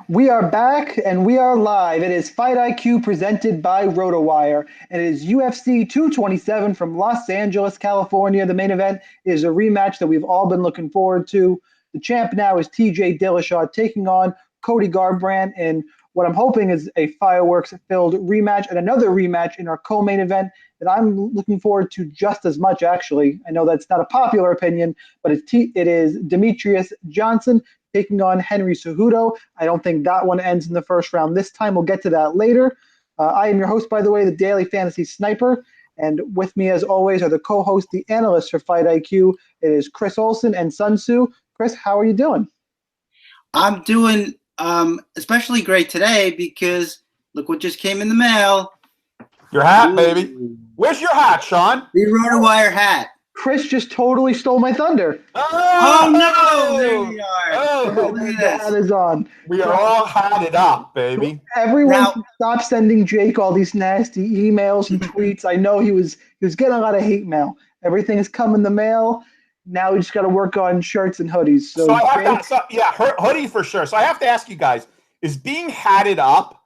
We are back and we are live. It is Fight IQ presented by RotoWire, and it is UFC 227 from Los Angeles, California. The main event is a rematch that we've all been looking forward to. The champ now is TJ Dillashaw taking on Cody Garbrandt in what I'm hoping is a fireworks-filled rematch, and another rematch in our co-main event that I'm looking forward to just as much, actually. I know that's not a popular opinion, but it is Demetrius Johnson taking on Henry Cejudo. I don't think that one ends in the first round this time. We'll get to that later. I am your host, by the way, the Daily Fantasy Sniper. And with me, as always, are the co-hosts, the analysts for Fight IQ. It is Chris Olsen and Sun Tzu. Chris, how are you doing? I'm doing especially great today because look what just came in the mail. Your hat, baby. Where's your hat, Shaun? The RotoWire hat. Chris just totally stole my thunder. Oh no! There we are. Oh, the hat is on. We are all hatted up, baby. Everyone stop sending Jake all these nasty emails and tweets. I know he was getting a lot of hate mail. Everything is coming in the mail. Now we just got to work on shirts and hoodies. So I have to, hoodie for sure. So I have to ask you guys: is being hatted up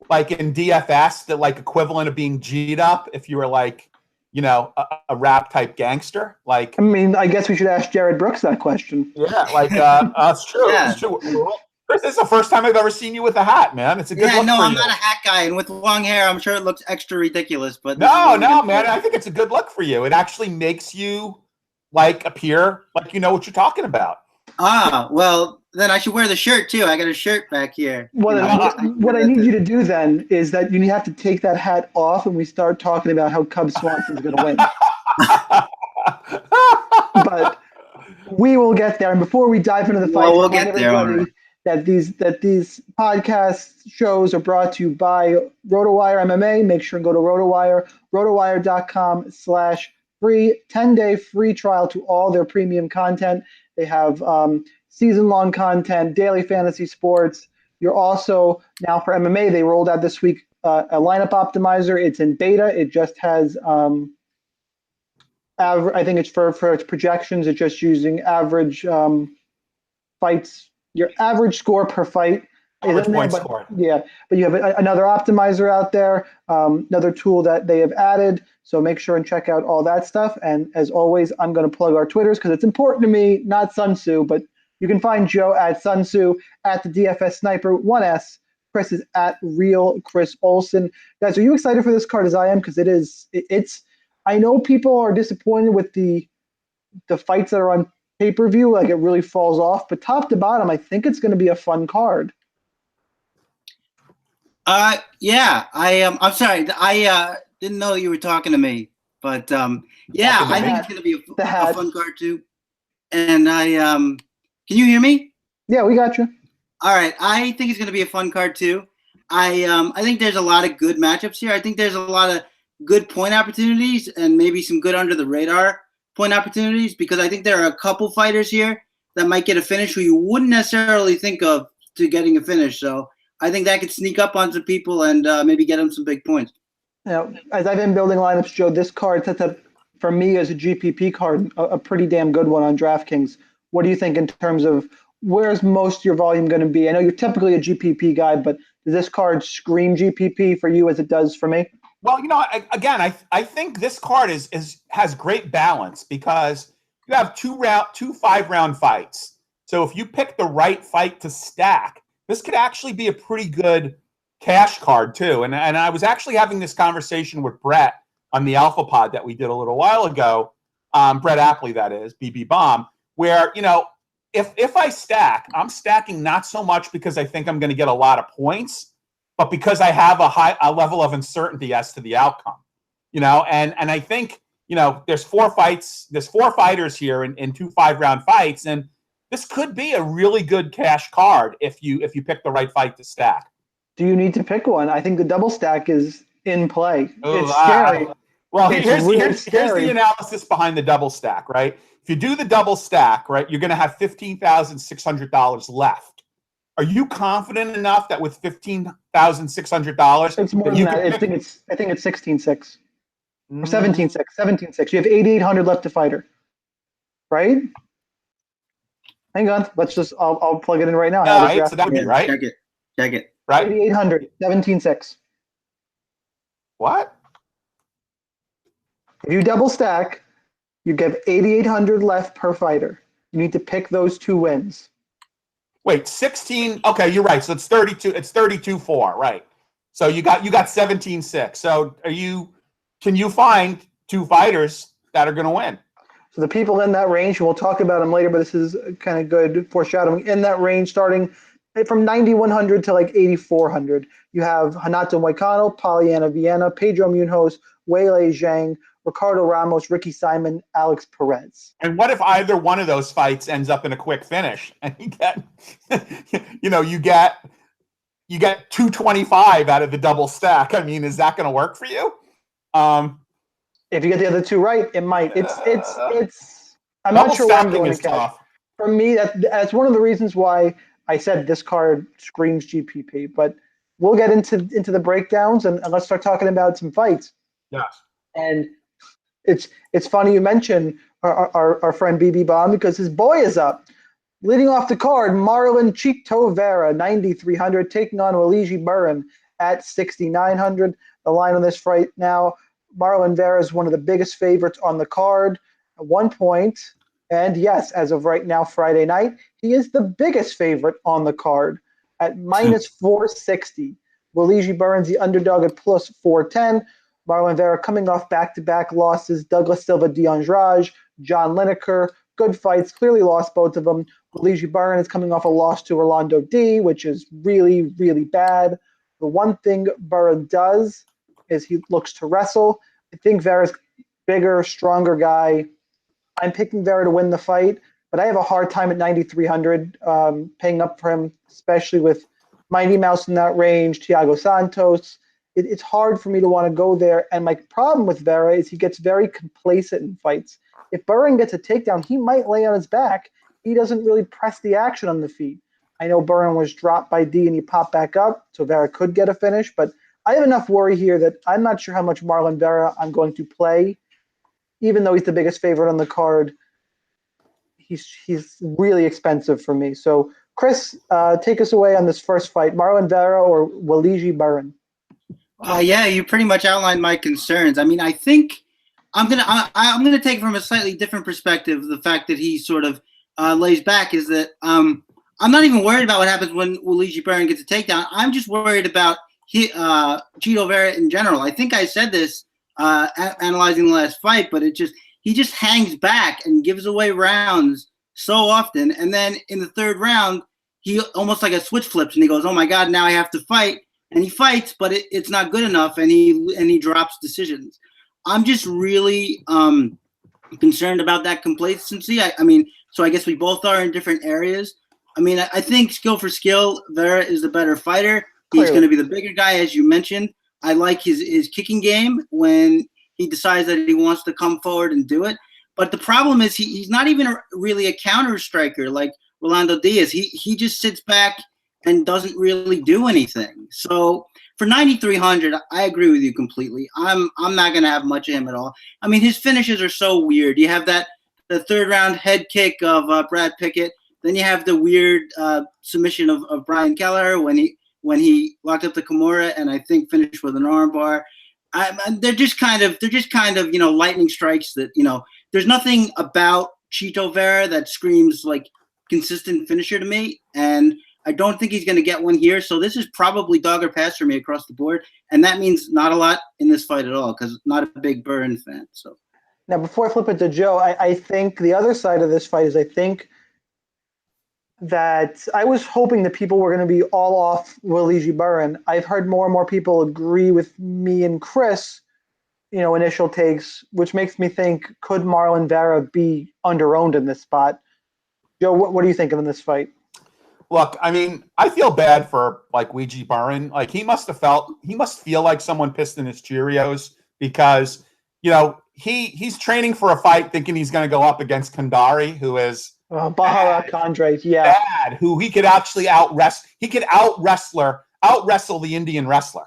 like in DFS the like equivalent of being G'd up if you were like, you know, a rap type gangster? Like, I mean, I guess we should ask Jared Brooks that question. Yeah, like that's true. Yeah. It's true. Chris, this is the first time I've ever seen you with a hat, man. It's a good look for you. I'm not a hat guy, and with long hair, I'm sure it looks extra ridiculous. But no, man. I think it's a good look for you. It actually makes you like appear like you know what you're talking about. Ah, well, then I should wear the shirt too. I got a shirt back here. What I need you to do then is that you have to take that hat off and we start talking about how Swanson's going to win. But we will get there. And before we dive into the fight, we'll get there. That these podcast shows are brought to you by RotoWire MMA. Make sure and go to RotoWire, rotowire.com/free 10-day free trial to all their premium content. They have season-long content, daily fantasy sports. You're also, now for MMA, they rolled out this week a lineup optimizer. It's in beta. It just has, I think it's for its projections. It's just using average fights, your average score per fight. Average point score. Yeah, but you have another optimizer out there, another tool that they have added. So make sure and check out all that stuff. And as always, I'm going to plug our Twitters because it's important to me, not Sun Tzu, but you can find Joe at Sun Tzu, at the DFS Sniper, 1S. Chris is at Real Chris Olsen. Guys, are you excited for this card as I am? Because it's. I know people are disappointed with the fights that are on pay-per-view, like it really falls off. But top to bottom, I think it's going to be a fun card. Yeah, I'm sorry. I didn't know you were talking to me, but I think it's going to be a fun card too. And can you hear me? Yeah, we got you. All right, I think it's going to be a fun card too. I think there's a lot of good matchups here. I think there's a lot of good point opportunities and maybe some good under the radar point opportunities because I think there are a couple fighters here that might get a finish who you wouldn't necessarily think of to getting a finish. So I think that could sneak up on some people and maybe get them some big points. Now, as I've been building lineups, Joe, this card sets up for me as a GPP card, a pretty damn good one on DraftKings. What do you think in terms of where's most of your volume going to be? I know you're typically a GPP guy, but does this card scream GPP for you as it does for me? Well, you know, I think this card has great balance because you have two 5-round fights. So if you pick the right fight to stack, this could actually be a pretty good cash card too. And I was actually having this conversation with Brett on the Alpha Pod that we did a little while ago. Brett Appley, that is, BB Bomb, where, you know, if I stack, I'm stacking not so much because I think I'm going to get a lot of points, but because I have a level of uncertainty as to the outcome, you know, and I think, you know, there's four fighters here in two 5-round fights, and this could be a really good cash card if you pick the right fight to stack. Do you need to pick one? I think the double stack is in play. It's scary. Well, here's the analysis behind the double stack, right? If you do the double stack, right, you're going to have $15,600 left. Are you confident enough that with $15,600, it's more than that? I think it's 16.6 or 17.6. 17.6. You have 8,800 left to fight her, right? Hang on. Let's just. I'll plug it in right now. All right, so that would be right. Check it. Check it. Right? 8,800, 17.6. What? If you double stack, you get 8,800 left per fighter. You need to pick those two wins. Wait, 16. Okay, you're right. So it's 32. It's 32-4, right? So you got 17-6. So can you find two fighters that are going to win? So the people in that range, we'll talk about them later, but this is kind of good foreshadowing. In that range, starting from 9,100 to like 8,400, you have Renato Moicano, Polyana Viana, Pedro Munoz, Weili Zhang, Ricardo Ramos, Ricky Simon, Alex Perez. And what if either one of those fights ends up in a quick finish and you get 225 out of the double stack? I mean, is that going to work for you? If you get the other two right, it might. It's. I'm double not sure where I'm stacking going is to catch. tough. For me, that's one of the reasons why I said this card screams GPP. But we'll get into the breakdowns and let's start talking about some fights. Yes. And it's funny you mention our friend BB Bomb because his boy is up. Leading off the card, Marlon Chito Vera, 9,300, taking on Waliji Burin at 6,900. The line on this fight now, Marlon Vera is one of the biggest favorites on the card at 1 point. And yes, as of right now, Friday night, he is the biggest favorite on the card at minus 460. Waliji Burin's the underdog at plus 410. Marlon Vera coming off back-to-back losses. Douglas Silva, D'Andrade, John Lineker. Good fights, clearly lost both of them. Waliji Burin is coming off a loss to Orlando D, which is really, really bad. The one thing Burin does is he looks to wrestle. I think Vera's bigger, stronger guy. I'm picking Vera to win the fight, but I have a hard time at 9,300 paying up for him, especially with Mighty Mouse in that range, Thiago Santos. It's hard for me to want to go there. And my problem with Vera is he gets very complacent in fights. If Burin gets a takedown, he might lay on his back. He doesn't really press the action on the feet. I know Burin was dropped by D and he popped back up, so Vera could get a finish, but I have enough worry here that I'm not sure how much Marlon Vera I'm going to play. Even though he's the biggest favorite on the card, he's really expensive for me. So, Chris, take us away on this first fight, Marlon Vera or Waliji Burin. Yeah, you pretty much outlined my concerns. I mean, I think I'm gonna take from a slightly different perspective the fact that he sort of lays back is that I'm not even worried about what happens when Waliji Burin gets a takedown. I'm just worried about Chito Vera in general. I think I said this analyzing the last fight, but he just hangs back and gives away rounds so often, and then in the third round he almost like a switch flips and he goes, "Oh my God, now I have to fight." And he fights, but it's not good enough, and he drops decisions. I'm just really concerned about that complacency. I mean, so I guess we both are in different areas. I mean, I think skill for skill, Vera is the better fighter. He's going to be the bigger guy, as you mentioned. I like his kicking game when he decides that he wants to come forward and do it. But the problem is he's not even really a counter striker like Rolando Diaz. He just sits back and doesn't really do anything. So for 9,300, I agree with you completely. I'm not going to have much of him at all. I mean, his finishes are so weird. You have the third round head kick of Brad Pickett. Then you have the weird submission of Brian Kelleher when he locked up the Kimura and I think finished with an armbar. They're just kind of lightning strikes that there's nothing about Chito Vera that screams like consistent finisher to me, and I don't think he's going to get one here. So this is probably dog or pass for me across the board, and that means not a lot in this fight at all because I'm not a big Burin fan. So now, before I flip it to Joe, I think the other side of this fight is I think that I was hoping that people were going to be all off Waliji Burin. I've heard more and more people agree with me and Chris, initial takes, which makes me think, could Marlon Vera be under-owned in this spot? Joe, what are you thinking in this fight? Look, I mean, I feel bad for like Waliji Burin. Like he must feel like someone pissed in his Cheerios because, he's training for a fight thinking he's going to go up against Kandari, who is Bahara Kandre, yeah. Bad, who he could actually out-wrestle the Indian wrestler.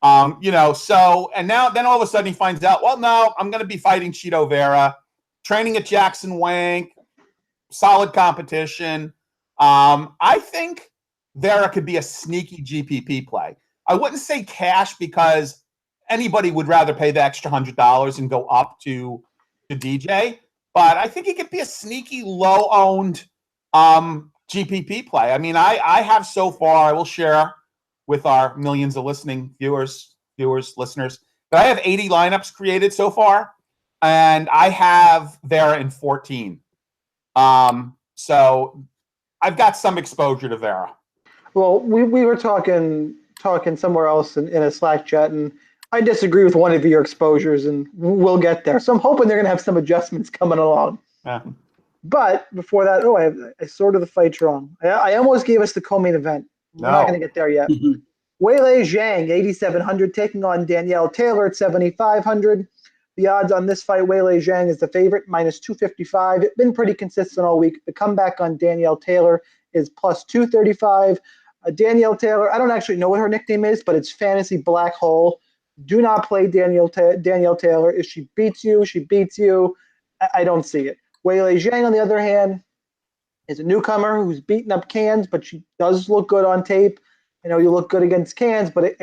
So, and then all of a sudden he finds out, well, no, I'm going to be fighting Chito Vera, training at Jackson Wink, solid competition. I think Vera could be a sneaky GPP play. I wouldn't say cash because anybody would rather pay the extra $100 and go up to DJ. But I think it could be a sneaky low-owned GPP play. I mean, I have so far, I will share with our millions of listening viewers, listeners, that I have 80 lineups created so far, and I have Vera in 14. So I've got some exposure to Vera. Well, we were talking somewhere else in a Slack chat, and I disagree with one of your exposures, and we'll get there. So I'm hoping they're going to have some adjustments coming along. Yeah. But before that, I sorted the fights wrong. I almost gave us the co-main event. We're not going to get there yet. Weili Zhang, 8,700, taking on Danielle Taylor at 7,500. The odds on this fight, Weili Zhang is the favorite, minus 255. It's been pretty consistent all week. The comeback on Danielle Taylor is plus 235. Danielle Taylor, I don't actually know what her nickname is, but it's Fantasy Black Hole. Do not play Danielle Taylor. If she beats you, she beats you. I don't see it. Weili Zhang, on the other hand, is a newcomer who's beaten up cans, but she does look good on tape. You look good against cans, but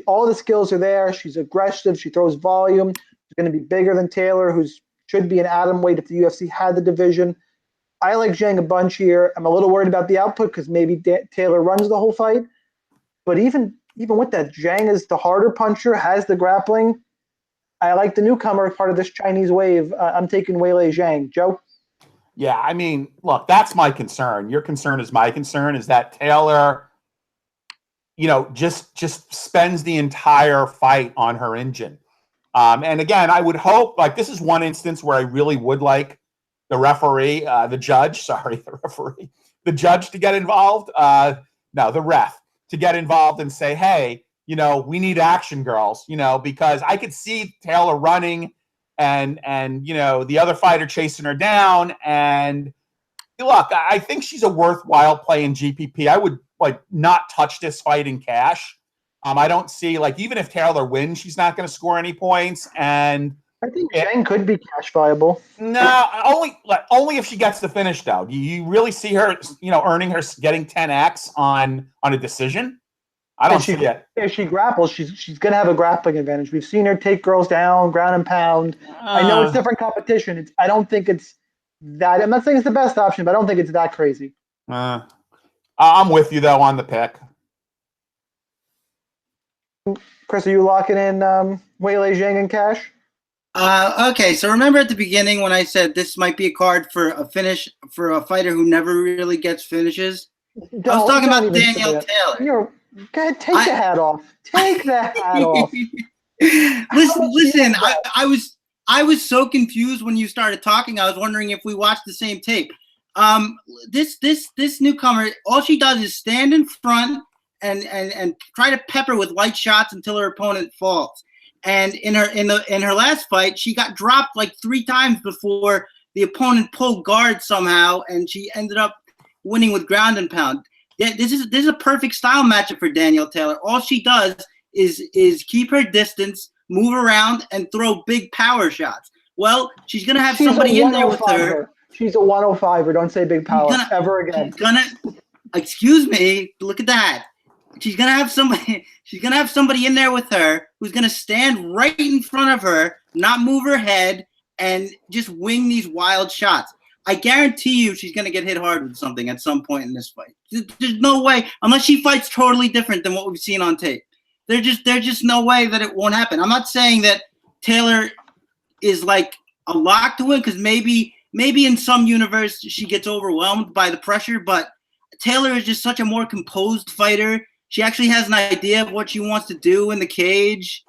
all the skills are there. She's aggressive. She throws volume. She's going to be bigger than Taylor, who should be an atomweight if the UFC had the division. I like Zhang a bunch here. I'm a little worried about the output because maybe Taylor runs the whole fight. But even with that, Zhang is the harder puncher, has the grappling. I like the newcomer as part of this Chinese wave. I'm taking Weili Zhang. Joe? Yeah, I mean, look, that's my concern. Your concern is my concern, is that Taylor, just spends the entire fight on her engine. And again, I would hope, this is one instance where I really would like the judge to get involved. The ref to get involved and say, hey, we need action, girls, because I could see Taylor running and the other fighter chasing her down. And look, I think she's a worthwhile play in GPP. I would not touch this fight in cash. I don't see, even if Taylor wins, she's not going to score any points. And I think Zhang could be cash viable. No, only if she gets the finish, though. Do you really see her, earning her getting 10x on a decision? I don't see it. If she grapples, she's going to have a grappling advantage. We've seen her take girls down, ground and pound. I know it's different competition. I don't think it's that. I'm not saying it's the best option, but I don't think it's that crazy. I'm with you, though, on the pick. Chris, are you locking in Weili Zhang in cash? Okay, so remember at the beginning when I said this might be a card for a finish for a fighter who never really gets finishes? I was talking about Danielle Taylor. Go ahead, take the hat off. Take the hat off. Listen. I was so confused when you started talking. I was wondering if we watched the same tape. This newcomer, all she does is stand in front and try to pepper with light shots until her opponent falls. And in her last fight, she got dropped 3 times before the opponent pulled guard somehow, and she ended up winning with ground and pound. Yeah, this is a perfect style matchup for Danielle Taylor. All she does is keep her distance, move around, and throw big power shots. Well, she's gonna have somebody in there with her. She's a 105er. Don't say big power ever again. Excuse me. Look at that. She's gonna have somebody in there with her who's gonna stand right in front of her, not move her head, and just wing these wild shots. I guarantee you she's gonna get hit hard with something at some point in this fight. There's no way, unless she fights totally different than what we've seen on tape. There's just no way that it won't happen. I'm not saying that Taylor is a lock to win, because maybe in some universe she gets overwhelmed by the pressure, but Taylor is just such a more composed fighter. She actually has an idea of what she wants to do in the cage.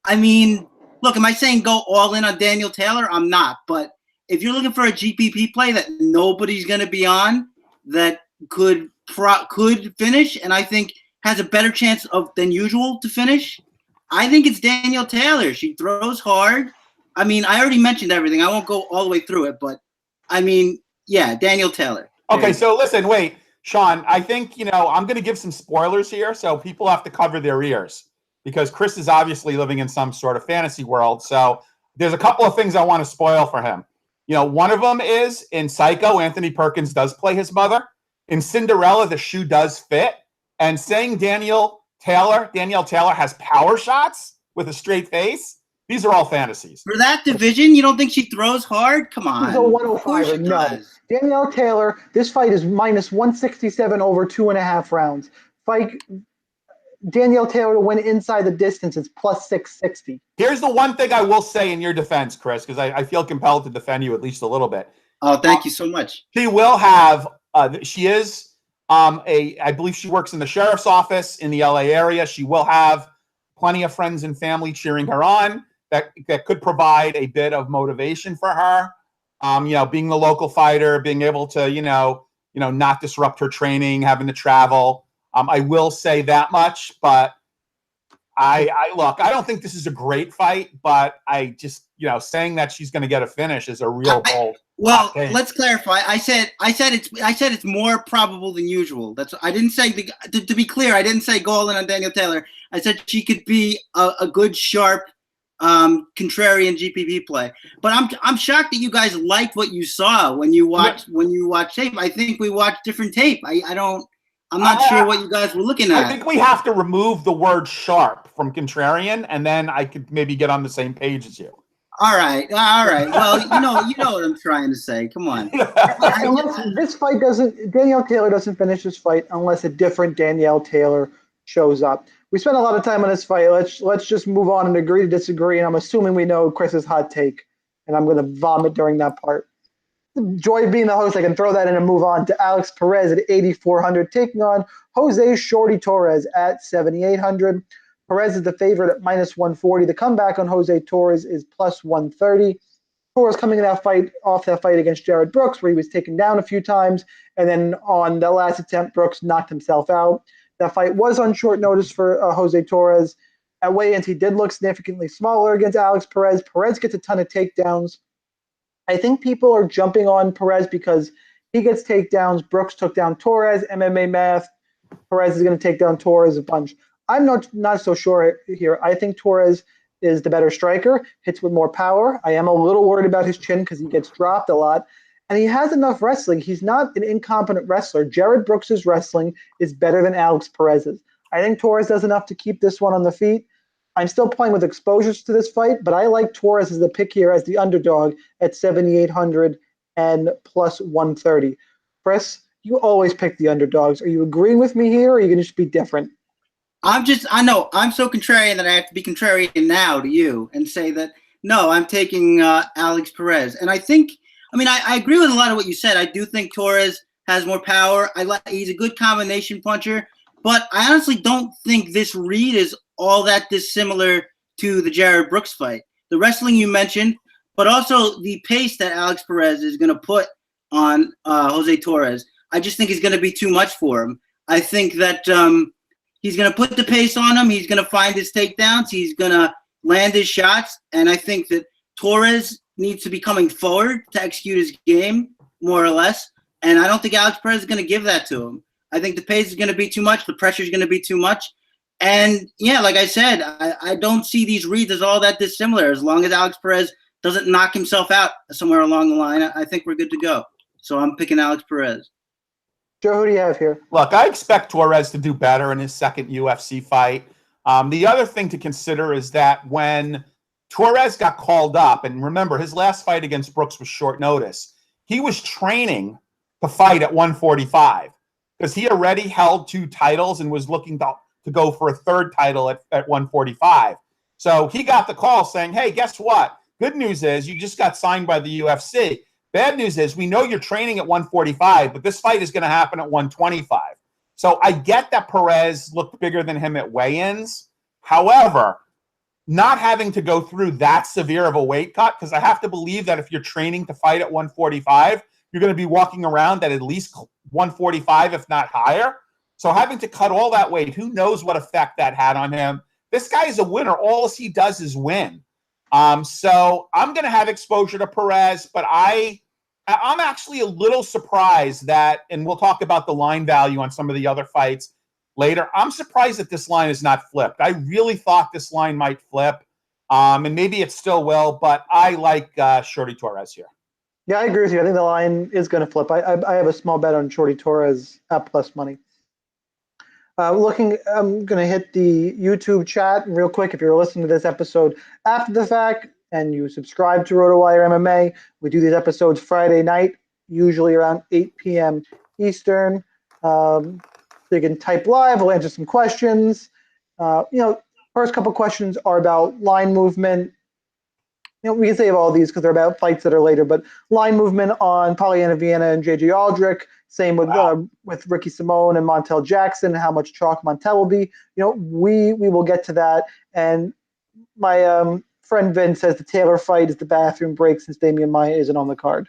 I mean, look, am I saying go all in on Danielle Taylor? I'm not. But if you're looking for a GPP play that nobody's going to be on, that could finish, and I think has a better chance than usual to finish, I think it's Danielle Taylor. She throws hard. I mean, I already mentioned everything. I won't go all the way through it, but I mean, yeah, Danielle Taylor. Okay, so listen, wait. Shaun, I think, I'm going to give some spoilers here, so people have to cover their ears, because Chris is obviously living in some sort of fantasy world. So there's a couple of things I want to spoil for him. One of them is in Psycho, Anthony Perkins does play his mother. in Cinderella, the shoe does fit. And saying Danielle Taylor has power shots with a straight face, these are all fantasies. For that division, you don't think she throws hard? Come on. She's a 105. No. Danielle Taylor, this fight is minus 167 over 2.5 rounds. Danielle Taylor to win inside the distance is plus 660. Here's the one thing I will say in your defense, Chris, because I feel compelled to defend you at least a little bit. Oh, thank you so much. She will have, she is I believe she works in the sheriff's office in the LA area. She will have plenty of friends and family cheering her on. That could provide a bit of motivation for her. Being the local fighter, being able to, not disrupt her training, having to travel. I will say that much, but I don't think this is a great fight, but I just, saying that she's going to get a finish is a real bold. Well, let's clarify. I said it's more probable than usual. I didn't say to be clear. I didn't say go all in on Danielle Taylor. I said she could be a good, sharp, contrarian GPP play. But I'm shocked that you guys liked what you saw when you watched tape. I think we watched different tape. I'm not sure what you guys were looking at. I think we have to remove the word sharp from contrarian, and then I could maybe get on the same page as you. All right. Well, you know what I'm trying to say. Come on. This fight Danielle Taylor doesn't finish this fight unless a different Danielle Taylor shows up. We spent a lot of time on this fight. Let's just move on and agree to disagree. And I'm assuming we know Chris's hot take, and I'm going to vomit during that part. Joy being the host, I can throw that in and move on to Alex Perez at 8,400, taking on Jose Shorty Torres at 7,800. Perez is the favorite at minus 140. The comeback on Jose Torres is plus 130. Torres coming off that fight against Jared Brooks, where he was taken down a few times, and then on the last attempt, Brooks knocked himself out. That fight was on short notice for Jose Torres. At weigh-ins, he did look significantly smaller against Alex Perez. Perez gets a ton of takedowns. I think people are jumping on Perez because he gets takedowns. Brooks took down Torres, MMA math. Perez is going to take down Torres a bunch. I'm not so sure here. I think Torres is the better striker, hits with more power. I am a little worried about his chin because he gets dropped a lot. And he has enough wrestling. He's not an incompetent wrestler. Jared Brooks' wrestling is better than Alex Perez's. I think Torres does enough to keep this one on the feet. I'm still playing with exposures to this fight, but I like Torres as the pick here as the underdog at 7,800 and plus 130. Chris, you always pick the underdogs. Are you agreeing with me here, or are you going to just be different? I know I'm so contrarian that I have to be contrarian now to you and say that, no, I'm taking Alex Perez. And I agree with a lot of what you said. I do think Torres has more power. He's a good combination puncher, but I honestly don't think this read is all that dissimilar to the Jared Brooks fight. The wrestling you mentioned, but also the pace that Alex Perez is going to put on Jose Torres. I just think is going to be too much for him. I think that he's going to put the pace on him. He's going to find his takedowns. He's going to land his shots. And I think that Torres needs to be coming forward to execute his game, more or less. And I don't think Alex Perez is going to give that to him. I think the pace is going to be too much. The pressure is going to be too much. And, yeah, like I said, I don't see these reads as all that dissimilar. As long as Alex Perez doesn't knock himself out somewhere along the line, I think we're good to go. So I'm picking Alex Perez. Joe, who do you have here? Look, I expect Torres to do better in his second UFC fight. The other thing to consider is that when Torres got called up, and remember, his last fight against Brooks was short notice, he was training to fight at 145 because he already held 2 titles and was looking to go for a 3rd title at 145. So he got the call saying, hey, guess what? Good news is you just got signed by the UFC. Bad news is we know you're training at 145, but this fight is going to happen at 125. So I get that Perez looked bigger than him at weigh-ins. However, not having to go through that severe of a weight cut, because I have to believe that if you're training to fight at 145, you're going to be walking around at least 145, if not higher. So having to cut all that weight, who knows what effect that had on him. This guy is a winner. All he does is win. So I'm going to have exposure to Perez, but I'm actually a little surprised that, and we'll talk about the line value on some of the other fights later. I'm surprised that this line is not flipped. I really thought this line might flip, and maybe it still will, but I like Shorty Torres here. Yeah, I agree with you. I think the line is going to flip. I have a small bet on Shorty Torres at plus money. I'm going to hit the YouTube chat real quick. If you're listening to this episode after the fact and you subscribe to RotoWire MMA, we do these episodes Friday night, usually around 8 p.m. Eastern. So you can type live. We'll answer some questions. First couple questions are about line movement. We can save all these because they're about fights that are later, but line movement on Polyana Viana and JJ Aldrich. Same with Ricky Simone and Montel Jackson, how much chalk Montel will be. We will get to that. And my friend Vin says the Taylor fight is the bathroom break since Damian Maia isn't on the card.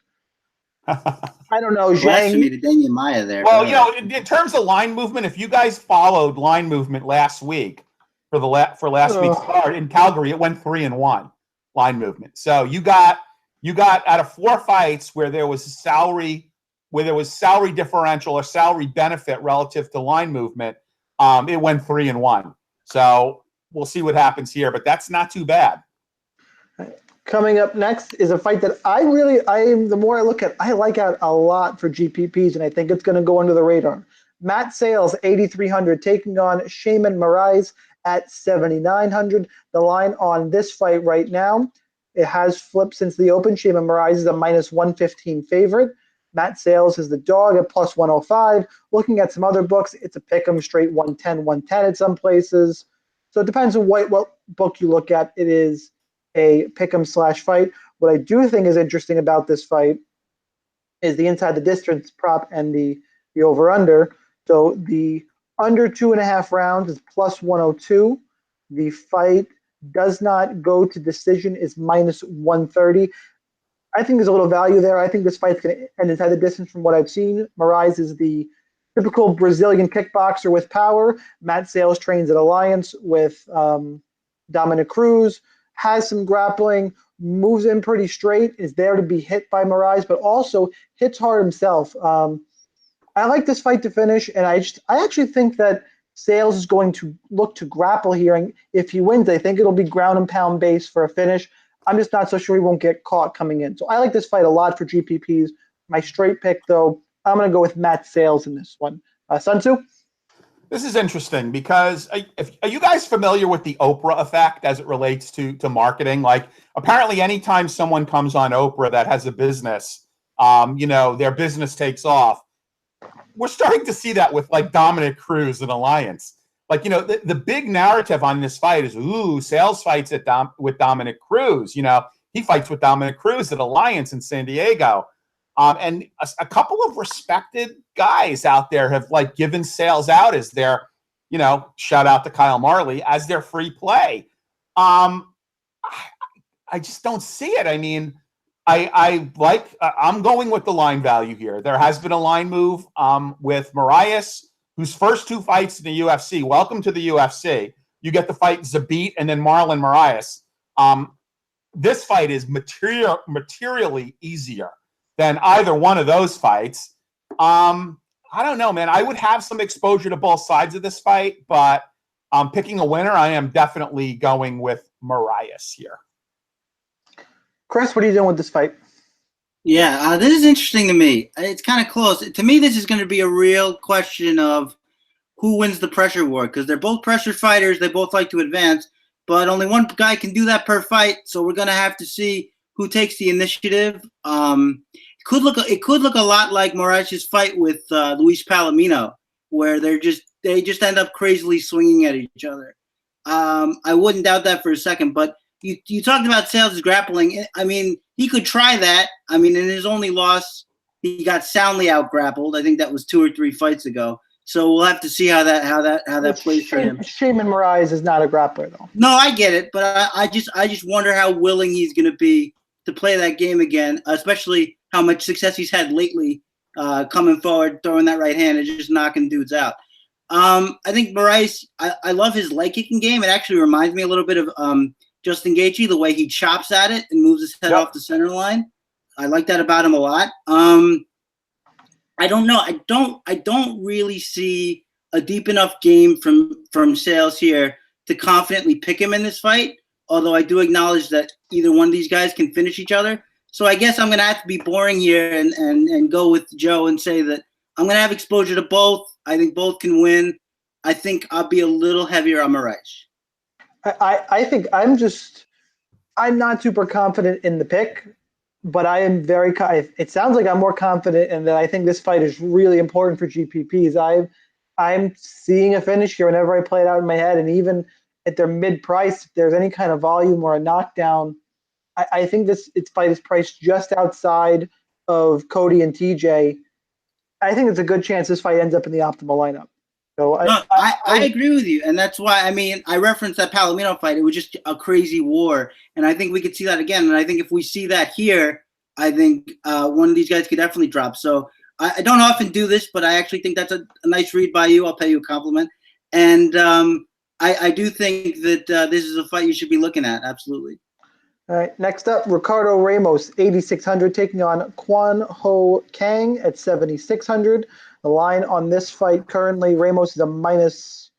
I don't know, Zhang. Blasphemy to Damian Maia there. Well, in terms of line movement, if you guys followed line movement last week for last week's card in Calgary, it went 3-1 line movement. So you got out of 4 fights where there was salary differential or salary benefit relative to line movement, it went 3-1. So we'll see what happens here, but that's not too bad. Coming up next is a fight that the more I look at, I like out a lot for GPPs, and I think it's going to go under the radar. Matt Sales, 8,300, taking on Shaman Morais at 7,900. The line on this fight right now, it has flipped since the open. Shaman Morais is a minus 115 favorite. Matt Sales is the dog at plus 105. Looking at some other books, it's a pick'em straight 110 at some places. So it depends on what book you look at. It is a pick'em / fight. What I do think is interesting about this fight is the inside the distance prop and the over-under. So the under 2.5 rounds is plus 102. The fight does not go to decision is minus 130. I think there's a little value there. I think this fight's going to end inside the distance from what I've seen. Morais is the typical Brazilian kickboxer with power. Matt Sales trains at Alliance with Dominic Cruz, has some grappling, moves in pretty straight, is there to be hit by Morais, but also hits hard himself. I like this fight to finish, and I actually think that Sales is going to look to grapple here, and if he wins, I think it'll be ground and pound base for a finish. I'm just not so sure he won't get caught coming in. So I like this fight a lot for GPPs. My straight pick, though, I'm going to go with Matt Sales in this one. Sun Tzu? This is interesting because are you guys familiar with the Oprah effect as it relates to marketing? Like, apparently anytime someone comes on Oprah that has a business, their business takes off. We're starting to see that with like Dominic Cruz and Alliance. Like, the big narrative on this fight is, Sales fights with Dominic Cruz. He fights with Dominic Cruz at Alliance in San Diego. And a couple of respected guys out there have like given Sales out as their, shout out to Kyle Marley, as their free play. I just don't see it. I mean, I'm going with the line value here. There has been a line move with Morais, whose first 2 fights in the UFC. Welcome to the UFC. You get to fight Zabit and then Marlon Moraes. This fight is materially easier than either one of those fights. I don't know, man. I would have some exposure to both sides of this fight, but picking a winner, I am definitely going with Morais here. Chris, what are you doing with this fight? Yeah, this is interesting to me. It's kind of close. To me, this is going to be a real question of who wins the pressure war, because they're both pressure fighters. They both like to advance, but only one guy can do that per fight. So we're going to have to see who takes the initiative. It could look a lot like Moraes' fight with Luis Palomino, where they just end up crazily swinging at each other. I wouldn't doubt that for a second, but you talked about Sales' grappling. I mean, he could try that. I mean, in his only loss, he got soundly out grappled. I think that was 2 or 3 fights ago. So we'll have to see how that plays for him. Shaman Morais is not a grappler, though. No, I get it, but I just wonder how willing he's going to be to play that game again, especially how much success he's had lately, coming forward, throwing that right hand and just knocking dudes out. I think Morais, I love his leg kicking game. It actually reminds me a little bit of Justin Gaethje, the way he chops at it and moves his head off the center line. I like that about him a lot. I don't know. I don't really see a deep enough game from Sales here to confidently pick him in this fight. Although I do acknowledge that either one of these guys can finish each other. So I guess I'm going to have to be boring here and go with Joe and say that I'm going to have exposure to both. I think both can win. I think I'll be a little heavier on Morais. I think I'm not super confident in the pick, but I am very. It sounds like I'm more confident in that. I think this fight is really important for GPPs. I'm seeing a finish here whenever I play it out in my head, and even at their mid price, if there's any kind of volume or a knockdown, I think this fight is priced just outside of Cody and TJ. I think it's a good chance this fight ends up in the optimal lineup. So I agree with you, and that's why I referenced that Palomino fight. It was just a crazy war, and I think we could see that again. And I think if we see that here, I think one of these guys could definitely drop. So I don't often do this, but I actually think that's a nice read by you. I'll pay you a compliment, and I do think that this is a fight you should be looking at. Absolutely. All right, next up, Ricardo Ramos, 8,600, taking on Kwan Ho Kang at 7,600. The line on this fight currently, Ramos is a minus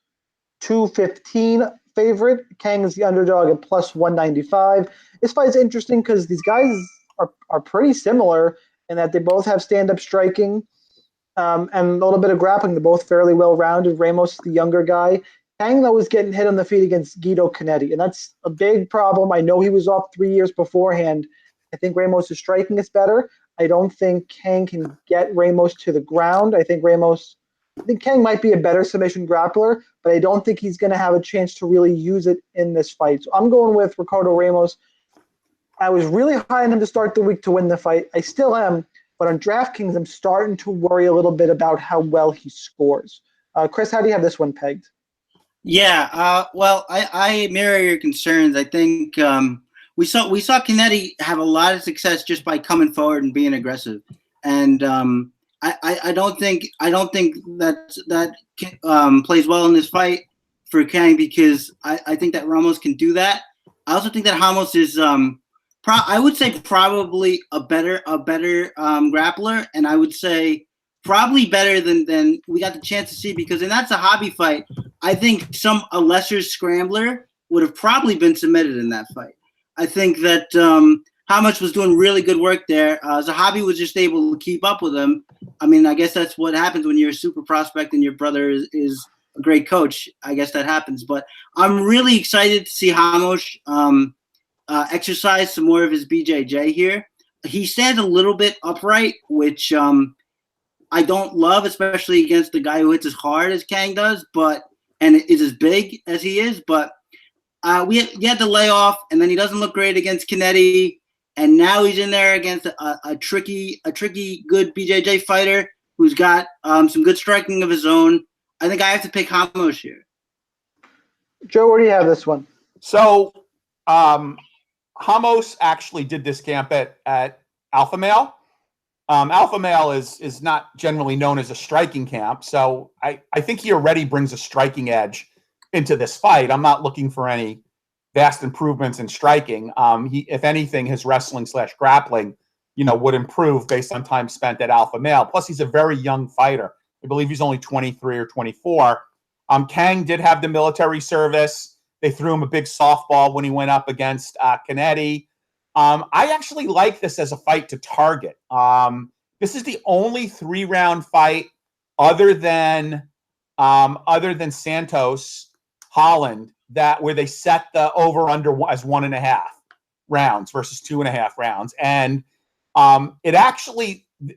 215 favorite. Kang is the underdog at plus 195. This fight is interesting because these guys are pretty similar in that they both have stand-up striking and a little bit of grappling. They're both fairly well-rounded. Ramos, the younger guy. Kang, though, was getting hit on the feet against Guido Canetti, and that's a big problem. I know he was off 3 years beforehand. I think Ramos' striking is better. I don't think Kang can get Ramos to the ground. I think Kang might be a better submission grappler, but I don't think he's going to have a chance to really use it in this fight. So I'm going with Ricardo Ramos. I was really high on him to start the week to win the fight. I still am, but on DraftKings, I'm starting to worry a little bit about how well he scores. Chris, how do you have this one pegged? Yeah, well, I mirror your concerns. I think we saw Canetti have a lot of success just by coming forward and being aggressive, and I don't think that plays well in this fight for Kang because I think that Ramos can do that. I also think that Ramos is I would say probably a better grappler, and I would say probably better than we got the chance to see because that's a hobby fight. I think a lesser scrambler would have probably been submitted in that fight. I think that Ramos was doing really good work there. Zahabi was just able to keep up with him. I mean, I guess that's what happens when you're a super prospect and your brother is a great coach. I guess that happens. But I'm really excited to see Ramos exercise some more of his BJJ here. He stands a little bit upright, which I don't love, especially against the guy who hits as hard as Kang does, and is as big as he is. But he had to lay off, and then he doesn't look great against Canetti, and now he's in there against a tricky good BJJ fighter who's got some good striking of his own. I think I have to pick Ramos here. Joe, where do you have this one? So Ramos actually did this camp at Alpha Male. Alpha Male is not generally known as a striking camp, so I think he already brings a striking edge into this fight. I'm not looking for any vast improvements in striking. If anything, his wrestling / grappling, would improve based on time spent at Alpha Male. Plus, he's a very young fighter. I believe he's only 23 or 24. Kang did have the military service. They threw him a big softball when he went up against Canetti. I actually like this as a fight to target. This is the only 3-round fight other than Santos, Holland, where they set the over-under as 1.5 rounds versus 2.5 rounds. And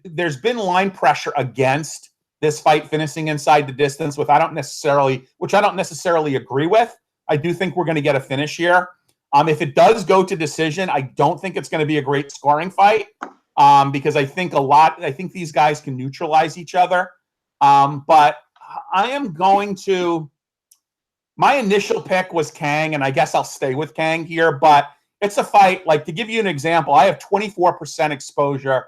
there's been line pressure against this fight finishing inside the distance, which I don't necessarily agree with. I do think we're going to get a finish here. If it does go to decision, I don't think it's going to be a great scoring fight because I think these guys can neutralize each other. But I am going to. My initial pick was Kang, and I guess I'll stay with Kang here. But it's a fight. Like, to give you an example, I have 24% exposure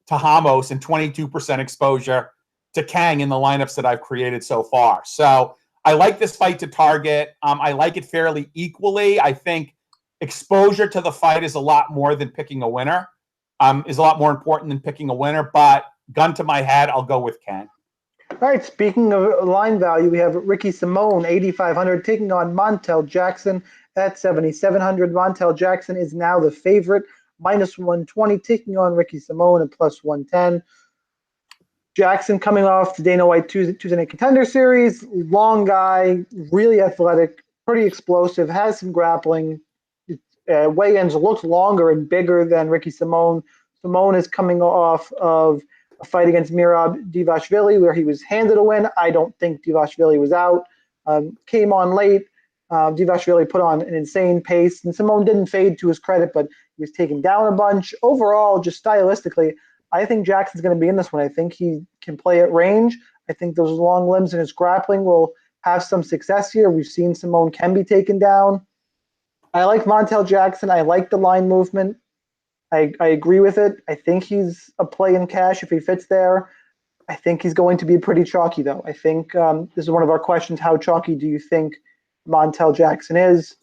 to Ramos and 22% exposure to Kang in the lineups that I've created so far. So I like this fight to target. I like it fairly equally. I think exposure to the fight is a lot more than picking a winner. Is a lot more important than picking a winner. But gun to my head, I'll go with Kang. All right, speaking of line value, we have Ricky Simone, 8,500, taking on Montel Jackson at 7,700. Montel Jackson is now the favorite. -120, taking on Ricky Simone at +110. Jackson coming off the Dana White Tuesday Night Contender Series. Long guy, really athletic, pretty explosive, has some grappling. Weigh-ins looked longer and bigger than Ricky Simone. Simone is coming off of a fight against Mirab Divashvili where he was handed a win. I don't think Divashvili was out. Came on late. Divashvili put on an insane pace, and Simone didn't fade, to his credit, but he was taken down a bunch. Overall, just stylistically, I think Jackson's going to be in this one. I think he can play at range. I think those long limbs and his grappling will have some success here. We've seen Simone can be taken down. I like Montel Jackson. I like the line movement. I agree with it. I think he's a play in cash if he fits there. I think he's going to be pretty chalky, though. I think this is one of our questions. How chalky do you think Montel Jackson is?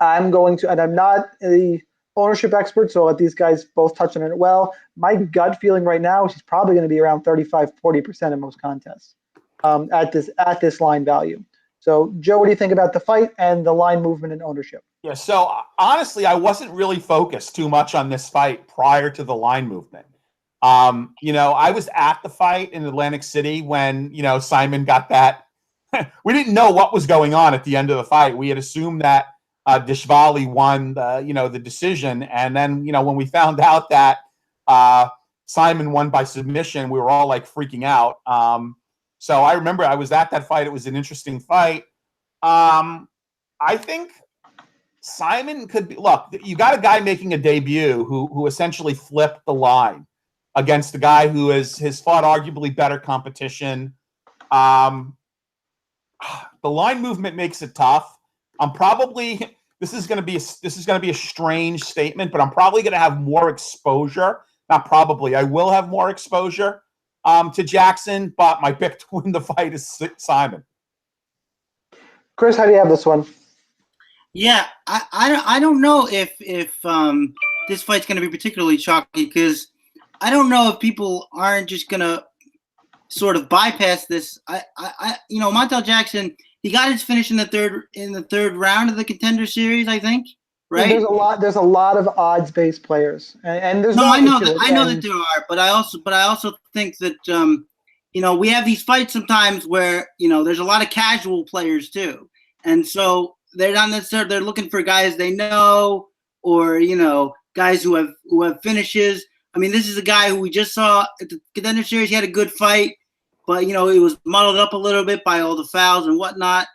I'm going to, and I'm not the ownership expert, so I'll let these guys both touch on it well. My gut feeling right now is he's probably going to be around 35-40% in most contests at this line value. So, Joe, what do you think about the fight and the line movement and ownership? Yeah, so honestly, I wasn't really focused too much on this fight prior to the line movement. I was at the fight in Atlantic City when, Simon got that. We didn't know what was going on at the end of the fight. We had assumed that Dishvali won the decision. And then, when we found out that Simon won by submission, we were all like freaking out. So I remember I was at that fight. It was an interesting fight. I think Simon could be, look, you got a guy making a debut who essentially flipped the line against a guy who has fought arguably better competition. The line movement makes it tough. This is going to be a strange statement, but I'm probably going to have more exposure. Not probably. I will have more exposure to Jackson, but my pick to win the fight is Simon. Chris, how do you have this one? Yeah, I don't know if this fight's going to be particularly chalky, because I don't know if people aren't just going to sort of bypass this. Montel Jackson, he got his finish in the third round of the Contender Series, I think. Right? There's a lot of odds-based players, and there's I know that there are, but I also think that we have these fights sometimes where there's a lot of casual players too, and so they're not necessarily, they're looking for guys they know, or guys who have finishes. I mean, this is a guy who we just saw at the Contender Series. He had a good fight, but it was muddled up a little bit by all the fouls and whatnot.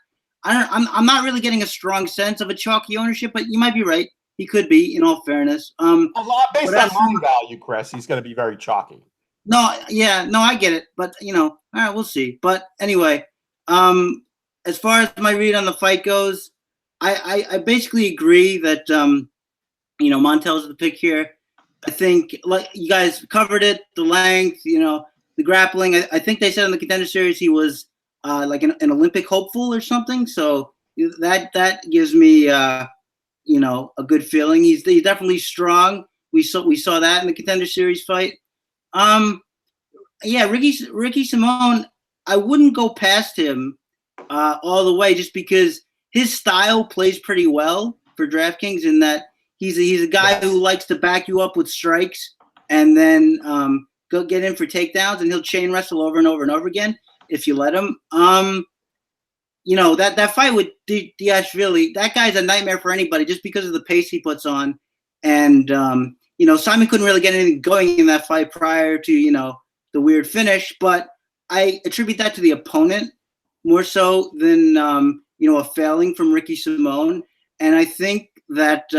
I'm not really getting a strong sense of a chalky ownership, but you might be right. He could be, in all fairness. A lot based on line value, Chris. He's going to be very chalky. No, I get it, but all right, we'll see. But anyway, as far as my read on the fight goes, I basically agree that Montel's the pick here. I think, like you guys covered it, the length, the grappling. I think they said in the Contender Series he was like an Olympic hopeful or something. So that gives me a good feeling. He's definitely strong. We saw that in the Contender Series fight. Ricky Simone, I wouldn't go past him all the way, just because his style plays pretty well for DraftKings, in that he's a guy who likes to back you up with strikes and then go get in for takedowns, and he'll chain wrestle over and over and over again if you let him. That fight with Diashvili, that guy's a nightmare for anybody just because of the pace he puts on. And, Simon couldn't really get anything going in that fight prior to, the weird finish. But I attribute that to the opponent more so than, a failing from Ricky Simone. And I think that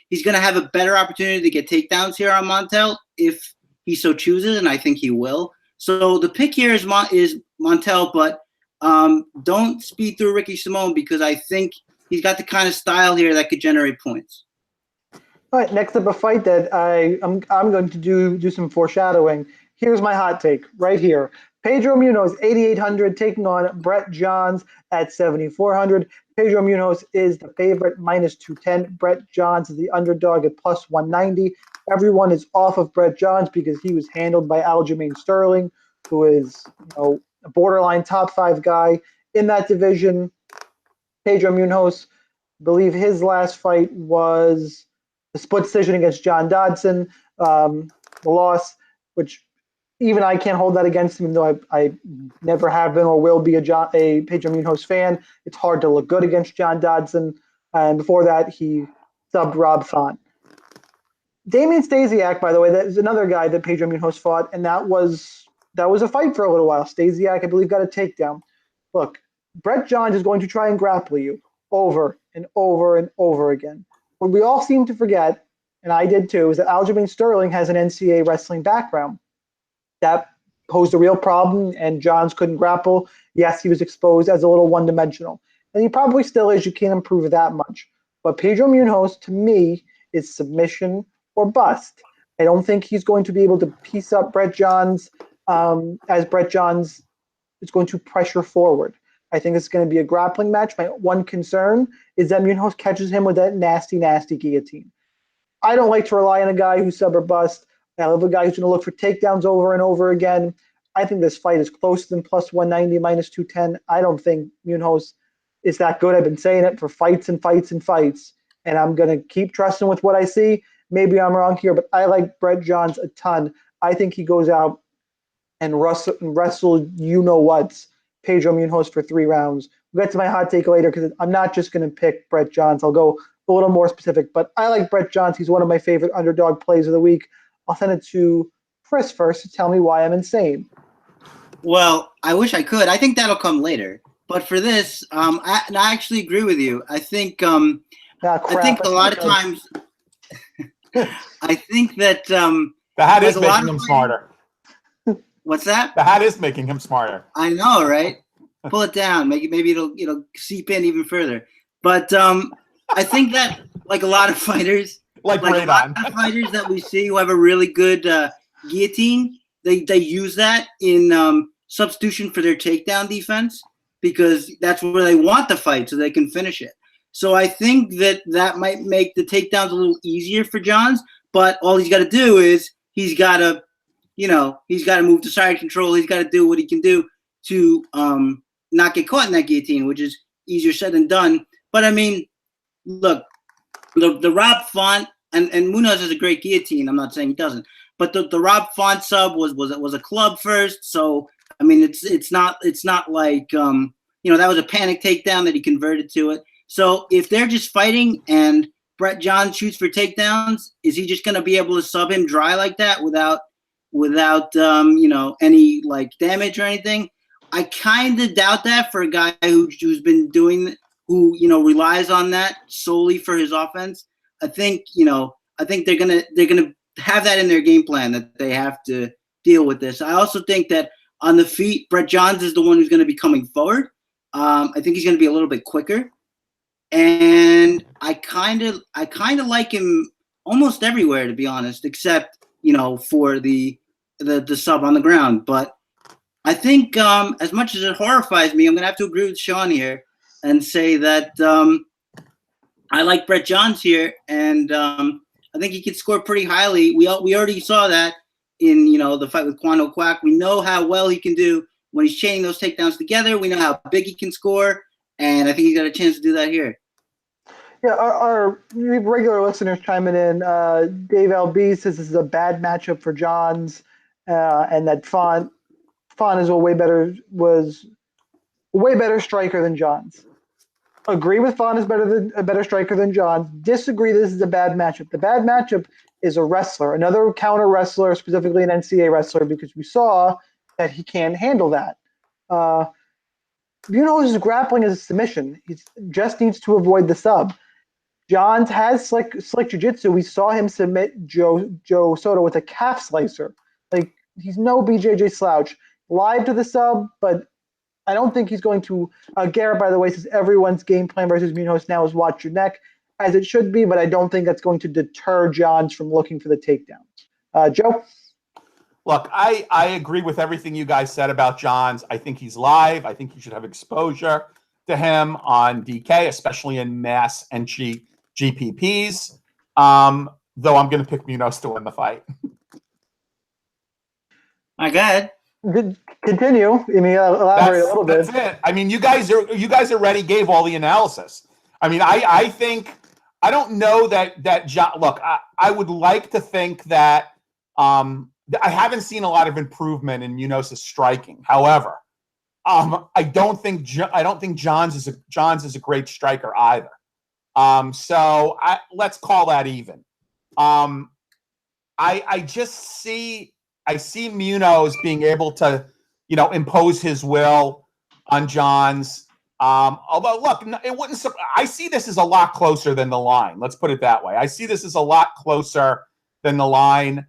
he's going to have a better opportunity to get takedowns here on Montel if he so chooses, and I think he will. So the pick here is Montel, but don't speed through Ricky Simone, because I think he's got the kind of style here that could generate points. All right, next up, a fight that I'm going to do some foreshadowing. Here's my hot take right here. Pedro Munoz, 8,800, taking on Brett Johns at 7,400. Pedro Munoz is the favorite, -210. Brett Johns is the underdog at +190. Everyone is off of Brett Johns because he was handled by Aljamain Sterling, who is a borderline top 5 guy in that division. Pedro Munoz, I believe his last fight was the split decision against John Dodson, the loss, which even I can't hold that against him, even though I never have been or will be a Pedro Munoz fan. It's hard to look good against John Dodson. And before that, he subbed Rob Font. Damian Stasiak, by the way, that is another guy that Pedro Munoz fought, and that was a fight for a little while. Stasiak, I believe, got a takedown. Look, Brett Johns is going to try and grapple you over and over and over again. What we all seem to forget, and I did too, is that Aljamain Sterling has an NCAA wrestling background. That posed a real problem, and Johns couldn't grapple. Yes, he was exposed as a little one-dimensional. And he probably still is. You can't improve that much. But Pedro Munoz, to me, is submission or bust. I don't think he's going to be able to piece up Brett Johns as Brett Johns is going to pressure forward. I think it's going to be a grappling match. My one concern is that Munoz catches him with that nasty, nasty guillotine. I don't like to rely on a guy who's sub or bust. I love a guy who's going to look for takedowns over and over again. I think this fight is closer than plus 190, minus 210. I don't think Munoz is that good. I've been saying it for fights and fights and fights, and I'm going to keep trusting with what I see. Maybe I'm wrong here, but I like Brett Johns a ton. I think he goes out and wrestle you-know-what's Pedro Munoz for 3 rounds. We'll get to my hot take later because I'm not just going to pick Brett Johns. I'll go a little more specific, but I like Brett Johns. He's one of my favorite underdog plays of the week. I'll send it to Chris first to tell me why I'm insane. Well, I wish I could. I think that'll come later. But for this, I actually agree with you. I think I think a lot of times I think that the hat is making him smarter. What's that? The hat is making him smarter. I know, right? Pull it down. Maybe it'll seep in even further. But I think that like a lot of fighters, like a lot of fighters that we see who have a really good guillotine, they use that in substitution for their takedown defense because that's where they want the fight so they can finish it. So I think that might make the takedowns a little easier for Johns, but all he's got to do is he's got to move to side control. He's got to do what he can do to not get caught in that guillotine, which is easier said than done. But I mean, look, the Rob Font and Munoz has a great guillotine. I'm not saying he doesn't, but the Rob Font sub was a club first. So I mean, it's not like that was a panic takedown that he converted to it. So if they're just fighting and Brett Johns shoots for takedowns, is he just going to be able to sub him dry like that without any like damage or anything? I kind of doubt that for a guy who's been doing, who relies on that solely for his offense. I think they're gonna have that in their game plan, that they have to deal with this. I also think that on the feet, Brett Johns is the one who's going to be coming forward. I think he's going to be a little bit quicker, and I kind of like him almost everywhere, to be honest, except for the sub on the ground. But I think as much as it horrifies me, I'm going to have to agree with Shaun here and say that I like Brett Johns here, and I think he could score pretty highly. We already saw that in the fight with Kwano Kwak. We know how well he can do when he's chaining those takedowns together. We know how big he can score, and I think he's got a chance to do that here. Yeah, our regular listeners chiming in. Dave LB says this is a bad matchup for Johns, and that Font is a way better striker than Johns. Agree with Font is a better striker than Johns. Disagree this is a bad matchup. The bad matchup is a wrestler, another counter wrestler, specifically an NCAA wrestler, because we saw that he can't handle that. His grappling is a submission. He just needs to avoid the sub. Johns has slick jiu-jitsu. We saw him submit Joe Soto with a calf slicer. Like, he's no BJJ slouch. Live to the sub, but I don't think he's going to. Garrett, by the way, says everyone's game plan versus Munoz now is watch your neck, as it should be, but I don't think that's going to deter Johns from looking for the takedowns. Joe? Look, I agree with everything you guys said about Johns. I think he's live. I think you should have exposure to him on DK, especially in mass and GPPs. Though I'm going to pick Munoz to win the fight. My God. Continue. I mean, elaborate a little bit. That's it. I mean, you guys already gave all the analysis. I mean, I think I don't know that John. Look, I would like to think that I haven't seen a lot of improvement in Munoz's striking. However, I don't think Johns is a great striker either. So let's call that even. I see Munoz being able to, impose his will on Johns. Although, look, it wouldn't. I see this as a lot closer than the line. Let's put it that way. I see this as a lot closer than the line.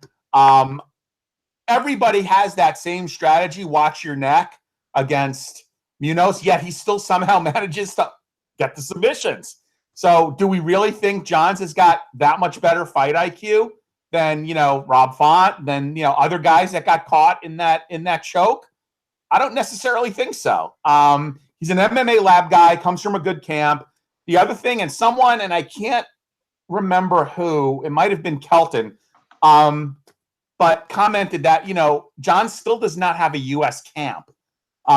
Everybody has that same strategy. Watch your neck against Munoz. Yet he still somehow manages to get the submissions. So, do we really think Johns has got that much better fight IQ than Rob Font, than other guys that got caught in that choke? I don't necessarily think so. He's an MMA lab guy, comes from a good camp. The other thing, and I can't remember who, it might have been Kelton, but commented that, John still does not have a U.S. camp.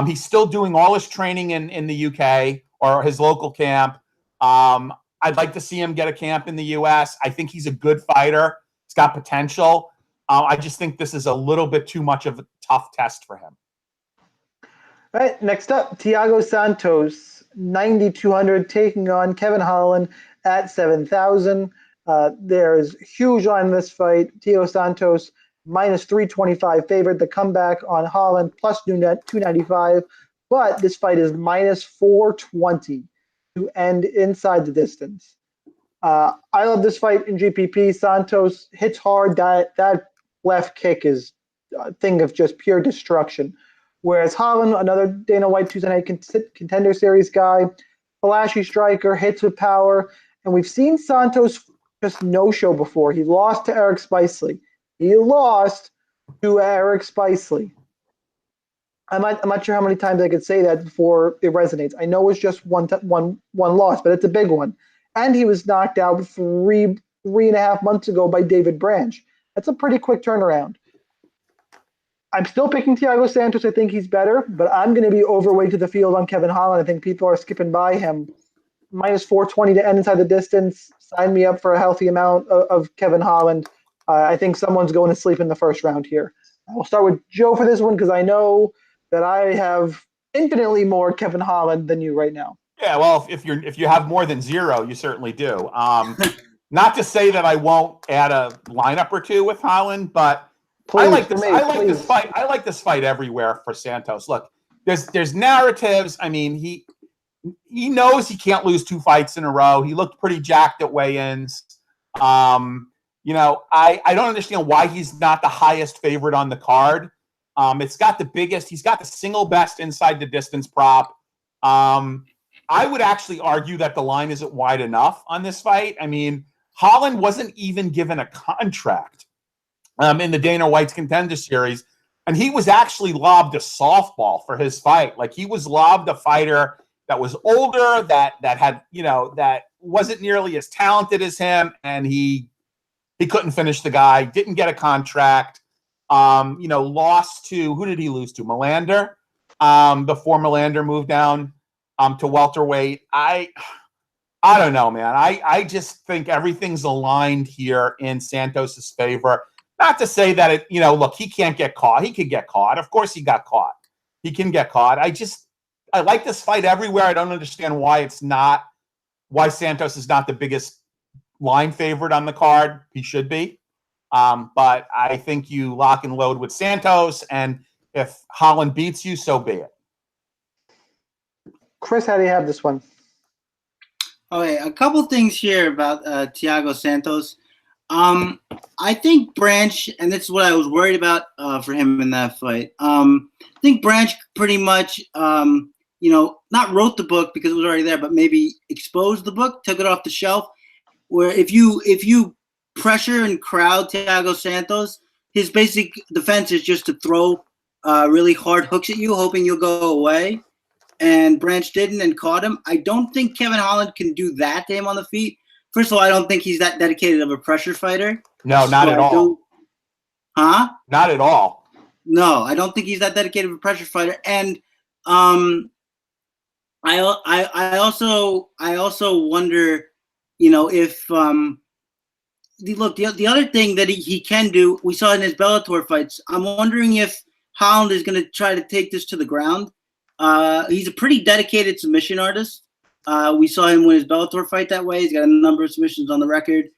He's still doing all his training in the UK or his local camp. I'd like to see him get a camp in the U.S. I think he's a good fighter. He's got potential. I just think this is a little bit too much of a tough test for him. All right, next up, Thiago Santos, 9,200, taking on Kevin Holland at 7,000. There's huge line in this fight. Thiago Santos, minus 325 favorite. The comeback on Holland, plus 295. But this fight is minus 420 to end inside the distance. I love this fight in GPP. Santos hits hard. That left kick is a thing of just pure destruction. Whereas Holland, another Dana White Tuesday Night Contender Series guy, flashy striker, hits with power. And we've seen Santos just no-show before. He lost to Eric Spicely. I'm not sure how many times I could say that before it resonates. I know it's just one loss, but it's a big one. And he was knocked out three and a half months ago by David Branch. That's a pretty quick turnaround. I'm still picking Thiago Santos. I think he's better, but I'm going to be overweight to the field on Kevin Holland. I think people are skipping by him. Minus 420 to end inside the distance. Sign me up for a healthy amount of Kevin Holland. I think someone's going to sleep in the first round here. We'll start with Joe for this one because I know that I have infinitely more Kevin Holland than you right now. Yeah, well, if you have more than zero, you certainly do. Not to say that I won't add a lineup or two with Holland, but I like this fight. I like this fight everywhere for Santos. Look, there's narratives. I mean, he knows he can't lose 2 fights in a row. He looked pretty jacked at weigh-ins. I don't understand why he's not the highest favorite on the card. He's got the single best inside the distance prop. I would actually argue that the line isn't wide enough on this fight. I mean, Holland wasn't even given a contract in the Dana White's Contender Series, and he was actually lobbed a softball for his fight. Like, he was lobbed a fighter that was older, that had, that wasn't nearly as talented as him, and he couldn't finish the guy, didn't get a contract, lost to, who did he lose to? Melander, before Melander moved down to welterweight. I don't know, man. I just think everything's aligned here in Santos's favor. Not to say that look, he can't get caught. He could get caught. Of course he got caught. He can get caught. I like this fight everywhere. I don't understand why Santos is not the biggest line favorite on the card. He should be. But I think you lock and load with Santos, and if Holland beats you, so be it. Chris, how do you have this one? Okay, a couple things here about Thiago Santos. I think Branch, and this is what I was worried about for him in that fight. I think Branch pretty much, not wrote the book because it was already there, but maybe exposed the book, took it off the shelf. Where if you pressure and crowd Thiago Santos, his basic defense is just to throw really hard hooks at you, hoping you'll go away. And Branch didn't and caught him. I don't think Kevin Holland can do that to him on the feet. First of all, I don't think he's that dedicated of a pressure fighter. No, not at all. Huh? Not at all. No, I don't think he's that dedicated of a pressure fighter. And I also wonder if the other thing that he can do, we saw in his Bellator fights. I'm wondering if Holland is going to try to take this to the ground. He's a pretty dedicated submission artist. We saw him win his Bellator fight that way. He's got a number of submissions on the record.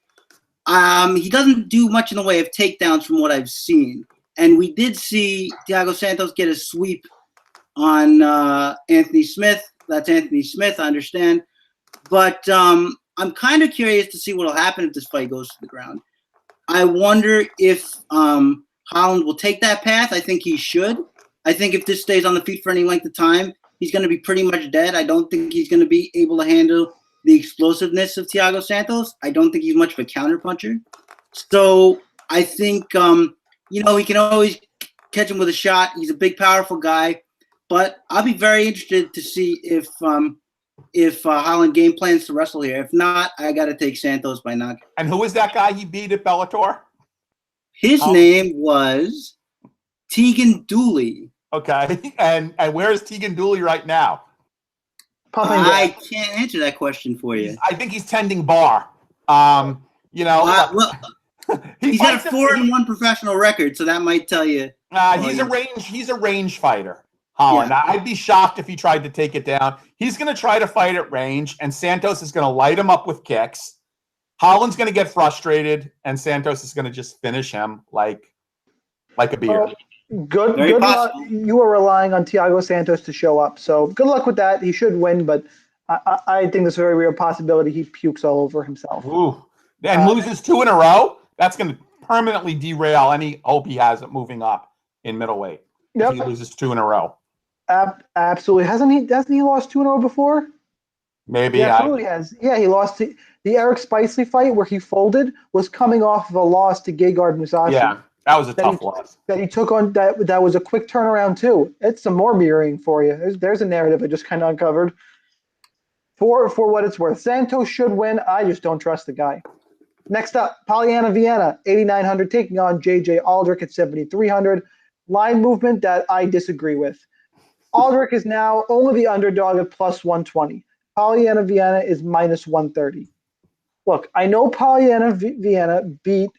He doesn't do much in the way of takedowns from what I've seen. And we did see Thiago Santos get a sweep on Anthony Smith. That's Anthony Smith, I understand. But I'm kind of curious to see what will happen if this fight goes to the ground. I wonder if Holland will take that path. I think he should. I think if this stays on the feet for any length of time, he's going to be pretty much dead. I don't think he's going to be able to handle the explosiveness of Thiago Santos. I don't think he's much of a counterpuncher. So I think, he can always catch him with a shot. He's a big, powerful guy. But I'll be very interested to see if Holland game plans to wrestle here. If not, I got to take Santos by knockout. And who was that guy he beat at Bellator? His name was Tegan Dooley. Okay. And where is Tegan Dooley right now? I can't answer that question for you. I think he's tending bar. He's got a 4-1 professional record, so that might tell you. He's a range fighter, Holland. Yeah. I'd be shocked if he tried to take it down. He's going to try to fight at range, and Santos is going to light him up with kicks. Holland's going to get frustrated, and Santos is going to just finish him like a beer. Good luck. You are relying on Thiago Santos to show up, so good luck with that. He should win, but I think there's a very real possibility he pukes all over himself. Ooh. And loses 2 in a row? That's going to permanently derail any hope he has at moving up in middleweight. If he loses 2 in a row. Absolutely. Hasn't he lost 2 in a row before? Maybe. Yeah, absolutely has. Yeah, he lost the Eric Spicely fight where he folded was coming off of a loss to Gegard Mousasi. Yeah, that was a tough loss. That he took on. That was a quick turnaround too. It's some more mirroring for you. There's a narrative I just kind of uncovered. For what it's worth, Santos should win. I just don't trust the guy. Next up, Polyana Viana, 8,900, taking on JJ Aldrich at 7,300. Line movement that I disagree with. Aldrich is now only the underdog at plus 120. Polyana Viana is minus 130. Look, I know Polyana Viana beat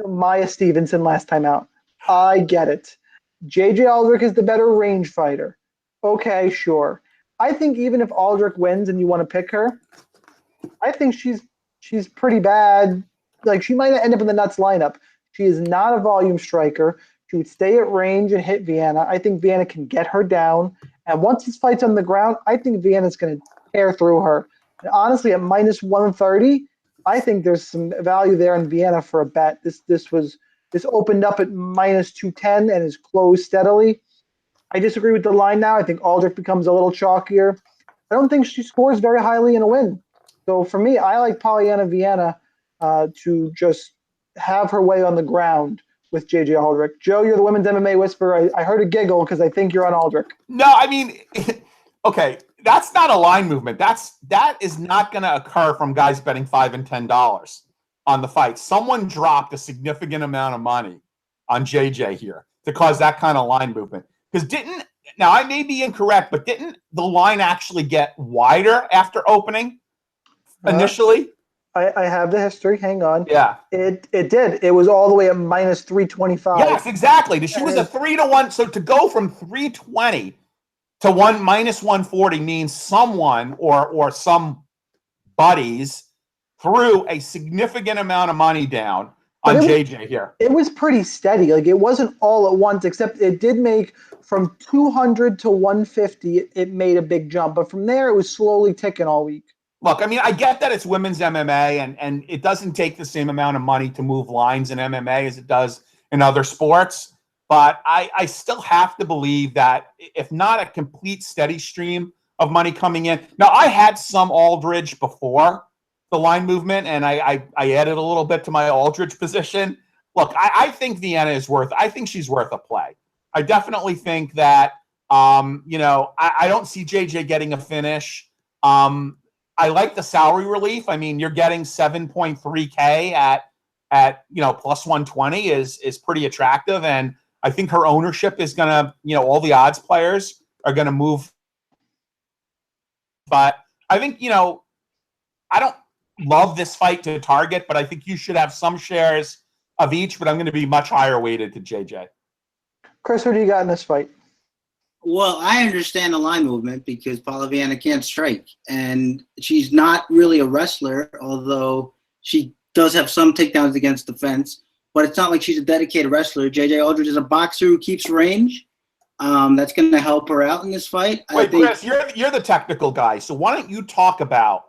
Maya Stevenson last time out. I get it. JJ Aldrich is the better range fighter. Okay, sure. I think even if Aldrich wins and you want to pick her, I think she's pretty bad. Like, she might end up in the nuts lineup. She is not a volume striker. She would stay at range and hit Viana. I think Viana can get her down. And once this fight's on the ground, I think Viana's going to tear through her. And honestly, at minus 130, I think there's some value there in Viana for a bet. This opened up at minus 210 and is closed steadily. I disagree with the line now. I think Aldrich becomes a little chalkier. I don't think she scores very highly in a win. So for me, I like Polyana Viana to just have her way on the ground with JJ Aldrich. Joe, you're the women's MMA whisperer. I heard a giggle because I think you're on Aldrich. No, I mean, okay, that's not a line movement. That is not going to occur from guys betting $5 and $10 on the fight. Someone dropped a significant amount of money on JJ here to cause that kind of line movement. Because now I may be incorrect, but didn't the line actually get wider after opening initially? I have the history. Hang on. Yeah. It did. It was all the way at minus 325. Yes, exactly. She was a 3-1. So to go from 320 to minus 140 means someone or some buddies threw a significant amount of money down on JJ here. It was pretty steady. Like, it wasn't all at once, except it did make from 200 to 150. It made a big jump, but from there it was slowly ticking all week. Look, I mean, I get that it's women's MMA and it doesn't take the same amount of money to move lines in MMA as it does in other sports. But I still have to believe that if not a complete steady stream of money coming in. Now, I had some Aldrich before the line movement, and I added a little bit to my Aldrich position. Look, I think Viana is I think she's worth a play. I definitely think that, I don't see JJ getting a finish. I like the salary relief. I mean, you're getting 7.3K at plus 120 is pretty attractive. And I think her ownership is going to, all the odds players are going to move. But I think, love this fight to target, but I think you should have some shares of each, but I'm going to be much higher weighted to JJ. Chris, who do you got in this fight? Well, I understand the line movement because Viana can't strike, and she's not really a wrestler, although she does have some takedowns against the fence, but it's not like she's a dedicated wrestler. JJ Aldrich is a boxer who keeps range. That's going to help her out in this fight. Wait, Chris, you're the technical guy, so why don't you talk about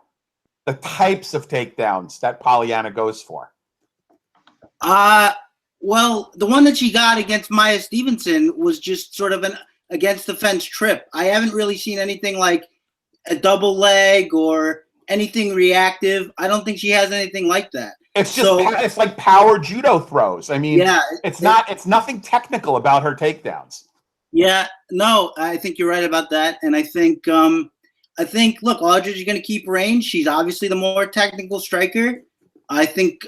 the types of takedowns that Viana goes for? Well, the one that she got against Maya Stevenson was just sort of an against the fence trip. I haven't really seen anything like a double leg or anything reactive. I don't think she has anything like that. It's just it's like power judo throws. I mean, yeah, it's nothing technical about her takedowns. Yeah, no, I think you're right about that, and I think look, Aldrich is going to keep range. She's obviously the more technical striker. I think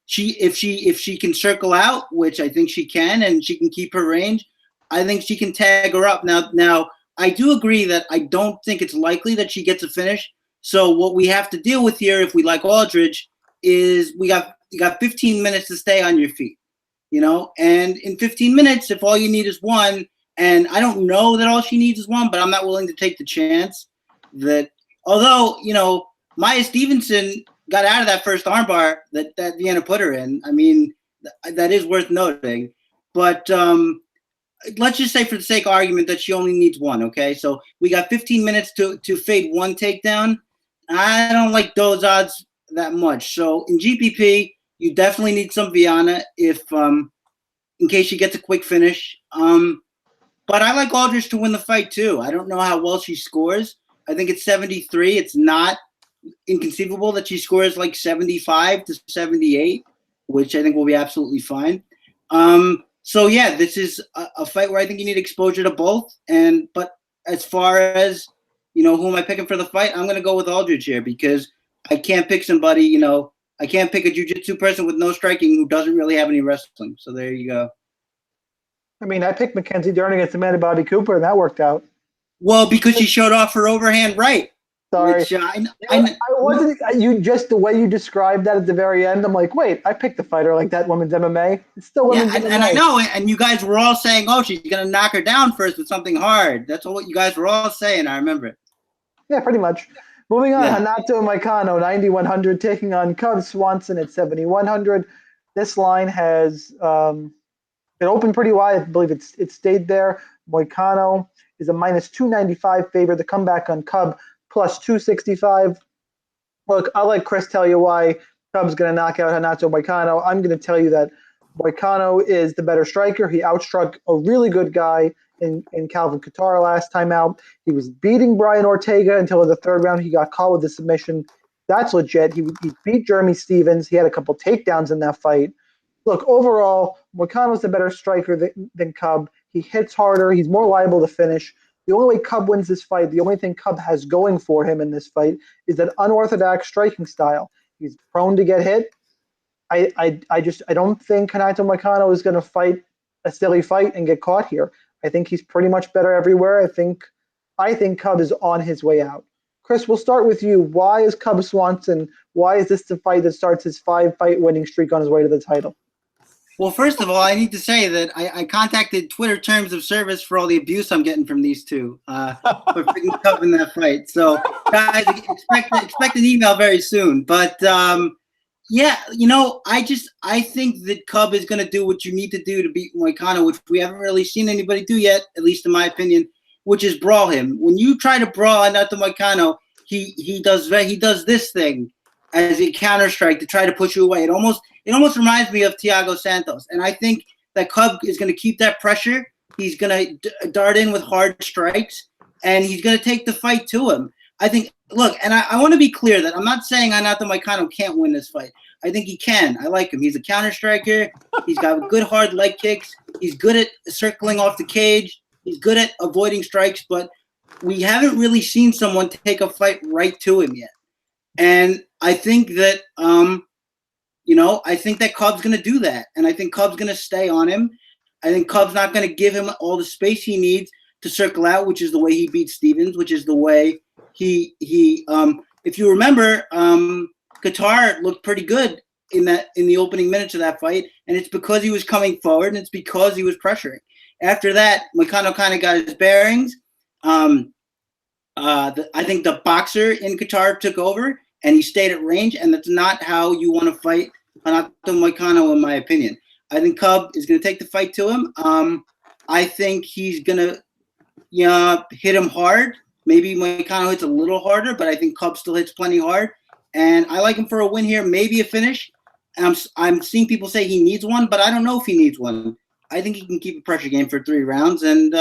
if she can circle out, which I think she can, and she can keep her range, I think she can tag her up. Now I do agree that I don't think it's likely that she gets a finish. So what we have to deal with here, if we like Aldrich, is you got 15 minutes to stay on your feet, and in 15 minutes, if all you need is one, and I don't know that all she needs is one, but I'm not willing to take the chance that, although, Maya Stevenson got out of that first armbar that Viana put her in. I mean, that is worth noting, but let's just say for the sake of argument that she only needs one. Okay. So we got 15 minutes to fade one takedown. I don't like those odds that much. So in GPP, you definitely need some Viana if in case she gets a quick finish. But I like Aldrich to win the fight too. I don't know how well she scores. I think it's 73. It's not inconceivable that she scores like 75 to 78, which I think will be absolutely fine. So yeah, this is a fight where I think you need exposure to both. But as far as who am I picking for the fight, I'm going to go with Aldrich here because I can't pick somebody. I can't pick a jiu-jitsu person with no striking who doesn't really have any wrestling. So there you go. I mean, I picked Mackenzie Dern against Amanda Bobby Cooper, and that worked out. Well, because she showed off her overhand right. Sorry. Which, I wasn't. Just the way you described that at the very end, I'm like, wait, I picked a fighter like that women's MMA. It's still women's MMA. And I know, and you guys were all saying, oh, she's going to knock her down first with something hard. That's what you guys were all saying. I remember it. Yeah, pretty much. Moving on, Renato Moicano, 9,100, taking on Cub Swanson at 7,100. This line has it opened pretty wide. I believe it stayed there. Moicano is a minus 295 favorite. The comeback on Cub plus 265. Look, I'll let Chris tell you why Cub's going to knock out Renato Moicano. I'm going to tell you that Moicano is the better striker. He outstruck a really good guy in Calvin Kattar last time out. He was beating Brian Ortega until the third round. He got caught with the submission. That's legit. He beat Jeremy Stevens. He had a couple takedowns in that fight. Look, overall, Moicano's the better striker than Cub. He hits harder. He's more liable to finish. The only way Cub wins this fight, the only thing Cub has going for him in this fight is that unorthodox striking style. He's prone to get hit. I don't think Renato Moicano is going to fight a silly fight and get caught here. I think he's pretty much better everywhere. I think Cub is on his way out. Chris, we'll start with you. Why is Cub Swanson? Why is this the fight that starts his 5-fight winning streak on his way to the title? Well, first of all, I need to say that I contacted Twitter Terms of Service for all the abuse I'm getting from these two for picking Cub in that fight. So, guys, expect an email very soon. But yeah, I think that Cub is going to do what you need to do to beat Moicano, which we haven't really seen anybody do yet, at least in my opinion, which is brawl him. When you try to brawl Renato Moicano, he does this thing as a counter strike to try to push you away. It almost reminds me of Thiago Santos, and I think that Cub is going to keep that pressure. He's going to dart in with hard strikes, and he's going to take the fight to him. I think. Look, and I want to be clear that I'm not saying Renato Moicano can't win this fight. I think he can. I like him. He's a counter striker. He's got good hard leg kicks. He's good at circling off the cage. He's good at avoiding strikes, but we haven't really seen someone take a fight right to him yet. And I think that, I think that Cub's going to do that. And I think Cub's going to stay on him. I think Cub's not going to give him all the space he needs to circle out, which is the way he beat Stevens, which is the way he if you remember, Qatar looked pretty good in the opening minutes of that fight, and it's because he was coming forward, and it's because he was pressuring. After that, Moicano kind of got his bearings. I think the boxer in Qatar took over, and he stayed at range, and that's not how you want to fight Renato Moicano, in my opinion. I think Cub is going to take the fight to him. I think he's going to hit him hard. Maybe Moicano hits a little harder, but I think Cub still hits plenty hard. And I like him for a win here, maybe a finish. I'm seeing people say he needs one, but I don't know if he needs one. I think he can keep a pressure game for 3 rounds, and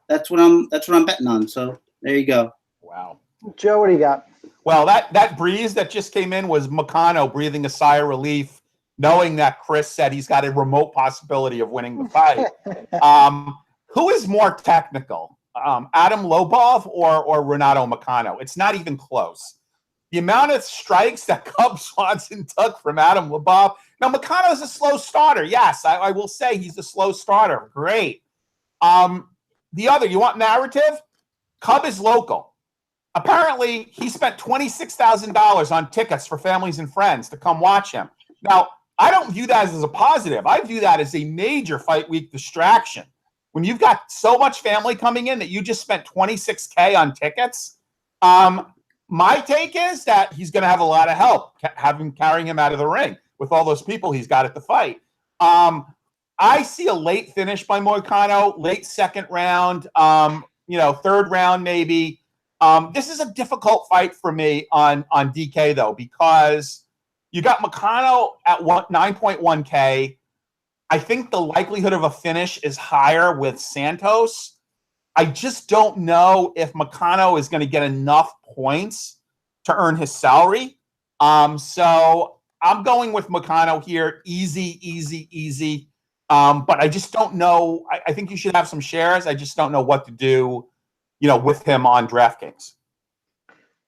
that's what I'm betting on. So there you go. Wow. Joe, what do you got? Well, that breeze that just came in was Moicano breathing a sigh of relief, knowing that Chris said he's got a remote possibility of winning the fight. Who is more technical, Adam Lobov or Renato Moicano? It's not even close. The amount of strikes that Cub Swanson took from Adam Lobov. Now, Moicano is a slow starter. Yes, I will say he's a slow starter. Great. The other, you want narrative? Cub is local. Apparently, he spent $26,000 on tickets for families and friends to come watch him. Now, I don't view that as a positive. I view that as a major fight week distraction. When you've got so much family coming in that you just spent $26K on tickets, my take is that he's going to have a lot of help carrying him out of the ring with all those people he's got at the fight. I see a late finish by Moicano, late second round, third round maybe. This is a difficult fight for me on DK, though, because you got Moicano at 9.1K. I think the likelihood of a finish is higher with Santos. I just don't know if Moicano is going to get enough points to earn his salary. So I'm going with Moicano here. Easy. But I just don't know. I think you should have some shares. I just don't know what to do, with him on DraftKings.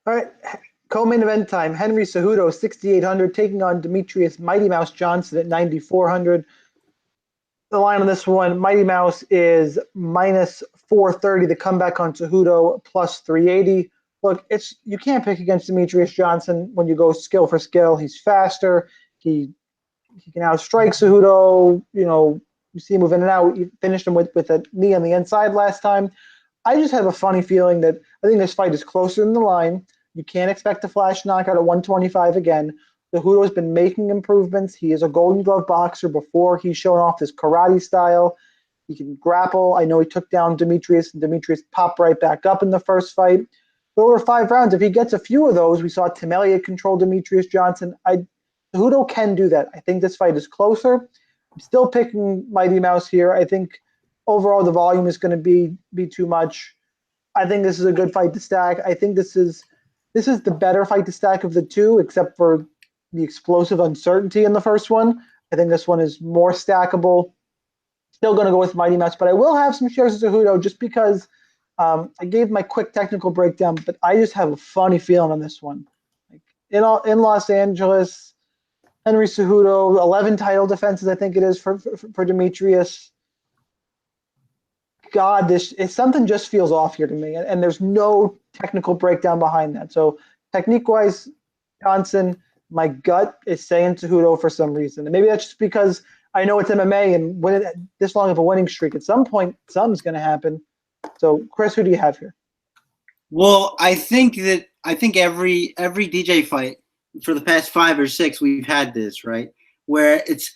All right. Co-main event time. Henry Cejudo, 6,800, taking on Demetrius Mighty Mouse Johnson at 9,400. The line on this one, Mighty Mouse is minus 430. The comeback on Cejudo plus 380. Look, you can't pick against Demetrius Johnson when you go skill for skill. He's faster. He can outstrike Cejudo. You see him move in and out. You finished him with a knee on the inside last time. I just have a funny feeling that I think this fight is closer than the line. You can't expect a flash knockout at 125 again. Cejudo has been making improvements. He is a Golden Glove boxer before he's shown off his karate style. He can grapple. I know he took down Demetrius, and Demetrius popped right back up in the first fight. But over 5 rounds, if he gets a few of those, we saw Tim Elliott control Demetrius Johnson. Cejudo can do that. I think this fight is closer. I'm still picking Mighty Mouse here. I think overall the volume is going to be too much. I think this is a good fight to stack. I think this is the better fight to stack of the two, except for the explosive uncertainty in the first one. I think this one is more stackable. Still going to go with Mighty Mouse, but I will have some shares of Cejudo just because I gave my quick technical breakdown, but I just have a funny feeling on this one. Like in Los Angeles, Henry Cejudo, 11 title defenses, I think it is for Demetrius. God, something just feels off here to me, and there's no technical breakdown behind that. So technique-wise, Johnson, my gut is saying Cejudo for some reason. And maybe that's just because I know it's MMA and when this long of a winning streak, at some point, something's going to happen. So, Chris, who do you have here? Well, I think every DJ fight for the past 5 or 6, we've had this, right? Where it's,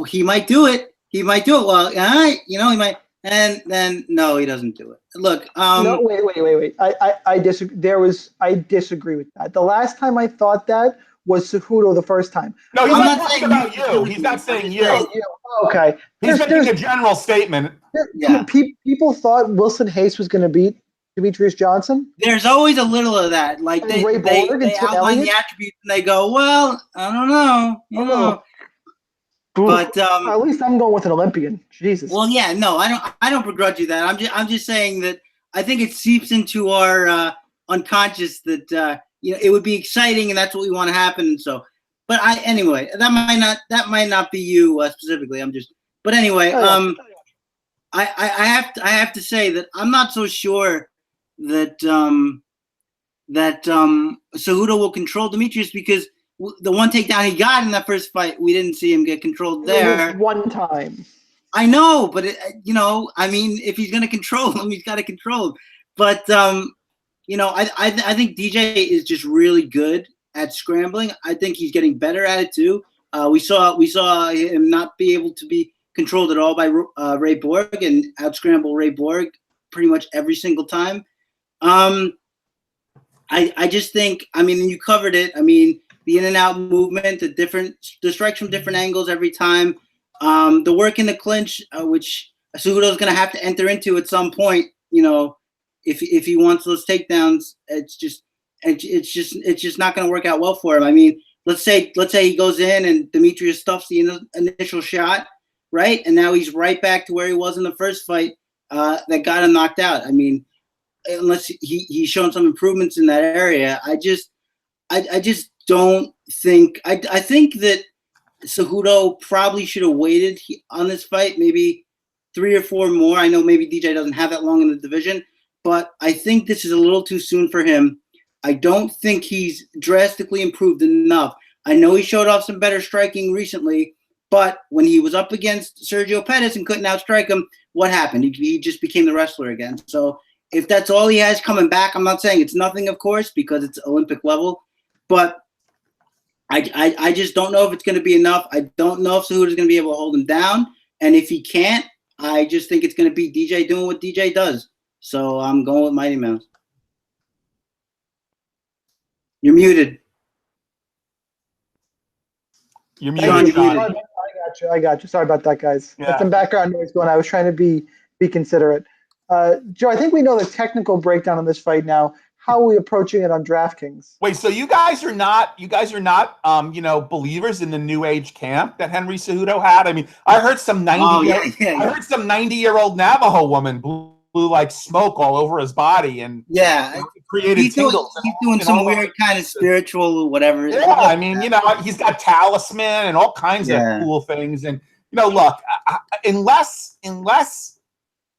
he might do it. He might do it. Well, he might. And then, no, he doesn't do it. Look. No, wait. I disagree. I disagree with that. The last time I thought that was Cejudo the first time. No, he's not talking about you. He's not saying you. Okay. He's making a general statement. Yeah. People thought Wilson Hayes was going to beat Demetrius Johnson. There's always a little of that. Like they outline the attributes and they go, well, I don't know. But at least I'm going with an Olympian. Jesus. Well, yeah, no, I don't begrudge you that. I'm just saying that I think it seeps into our unconscious that it would be exciting and that's what we want to happen. And so, but anyway, that might not be you specifically. But anyway, I have to say that I'm not so sure that Cejudo will control Demetrius because the one takedown he got in that first fight, we didn't see him get controlled there. It was one time. I know, but I mean, if he's going to control him, he's got to control him. But I think DJ is just really good at scrambling. I think he's getting better at it too. We saw him not be able to be controlled at all by Ray Borg and out scramble Ray Borg pretty much every single time. I just think, I mean, you covered it. I mean, the in and out movement, the strikes from different angles every time, the work in the clinch, which Cejudo is going to have to enter into at some point. If he wants those takedowns, it's just not going to work out well for him. I mean, let's say he goes in and Demetrius stuffs the initial shot, right, and now he's right back to where he was in the first fight that got him knocked out. I mean, unless he's shown some improvements in that area, I just don't think. I think that Cejudo probably should have waited on this fight, maybe 3 or 4 more. I know maybe DJ doesn't have that long in the division, but I think this is a little too soon for him. I don't think he's drastically improved enough. I know he showed off some better striking recently, but when he was up against Sergio Pettis and couldn't outstrike him, what happened? He just became the wrestler again. So if that's all he has coming back, I'm not saying it's nothing, of course, because it's Olympic level, but I just don't know if it's going to be enough. I don't know if Cejudo is going to be able to hold him down, and if he can't, I just think it's going to be DJ doing what DJ does. So I'm going with Mighty Mouse. You're muted. You're muted. Sean. I got you. Sorry about that, guys. Yeah. That's some background noise going. I was trying to be considerate. Joe, I think we know the technical breakdown on this fight now. How are we approaching it on DraftKings? Wait, so you guys are not believers in the new age camp that Henry Cejudo had? I mean, I heard some 90-year-old Navajo woman blew like smoke all over his body and created tingles. He's doing some weird kind of spiritual whatever. Yeah, I mean, he's got talisman and all kinds of cool things. And look, unless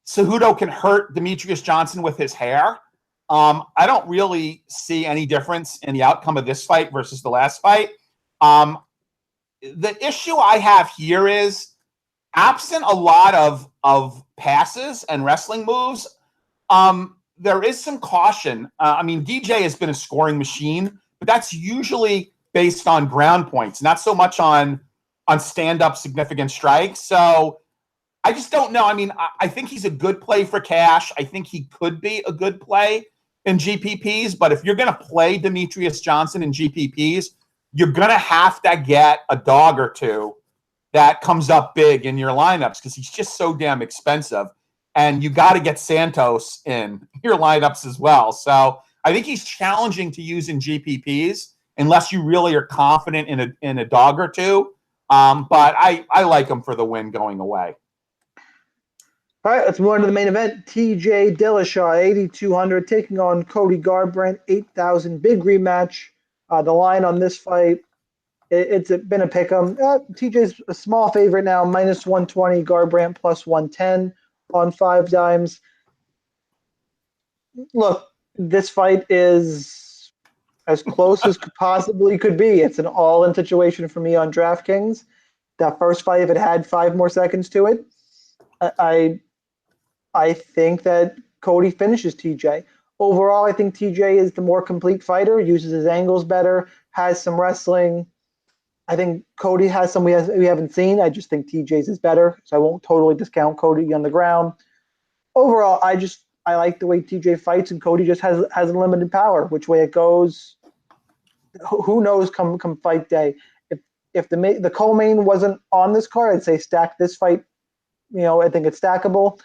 Cejudo can hurt Demetrius Johnson with his hair, I don't really see any difference in the outcome of this fight versus the last fight. The issue I have here is, absent a lot of passes and wrestling moves, there is some caution. I mean, DJ has been a scoring machine, but that's usually based on ground points, not so much on stand-up significant strikes. So I just don't know. I mean, I think he's a good play for cash. I think he could be a good play in GPPs, but if you're going to play Demetrius Johnson in GPPs, you're going to have to get a dog or two that comes up big in your lineups because he's just so damn expensive. And you got to get Santos in your lineups as well. So I think he's challenging to use in GPPs unless you really are confident in a dog or two. But I like him for the win going away. All right, let's move on to the main event. TJ Dillashaw, 8,200, taking on Cody Garbrandt, 8,000. Big rematch. The line on this fight, it's been a pick'em. TJ's a small favorite now, minus 120. Garbrandt plus 110 on 5 dimes. Look, this fight is as close as possibly could be. It's an all-in situation for me on DraftKings. That first fight, if it had 5 more seconds to it, I think that Cody finishes TJ. Overall, I think TJ is the more complete fighter, uses his angles better, has some wrestling. I think Cody has some we haven't seen. I just think TJ's is better, so I won't totally discount Cody on the ground. Overall, I like the way TJ fights, and Cody just has limited power. Which way it goes, who knows? Come fight day, if the co-main wasn't on this card, I'd say stack this fight. I think it's stackable.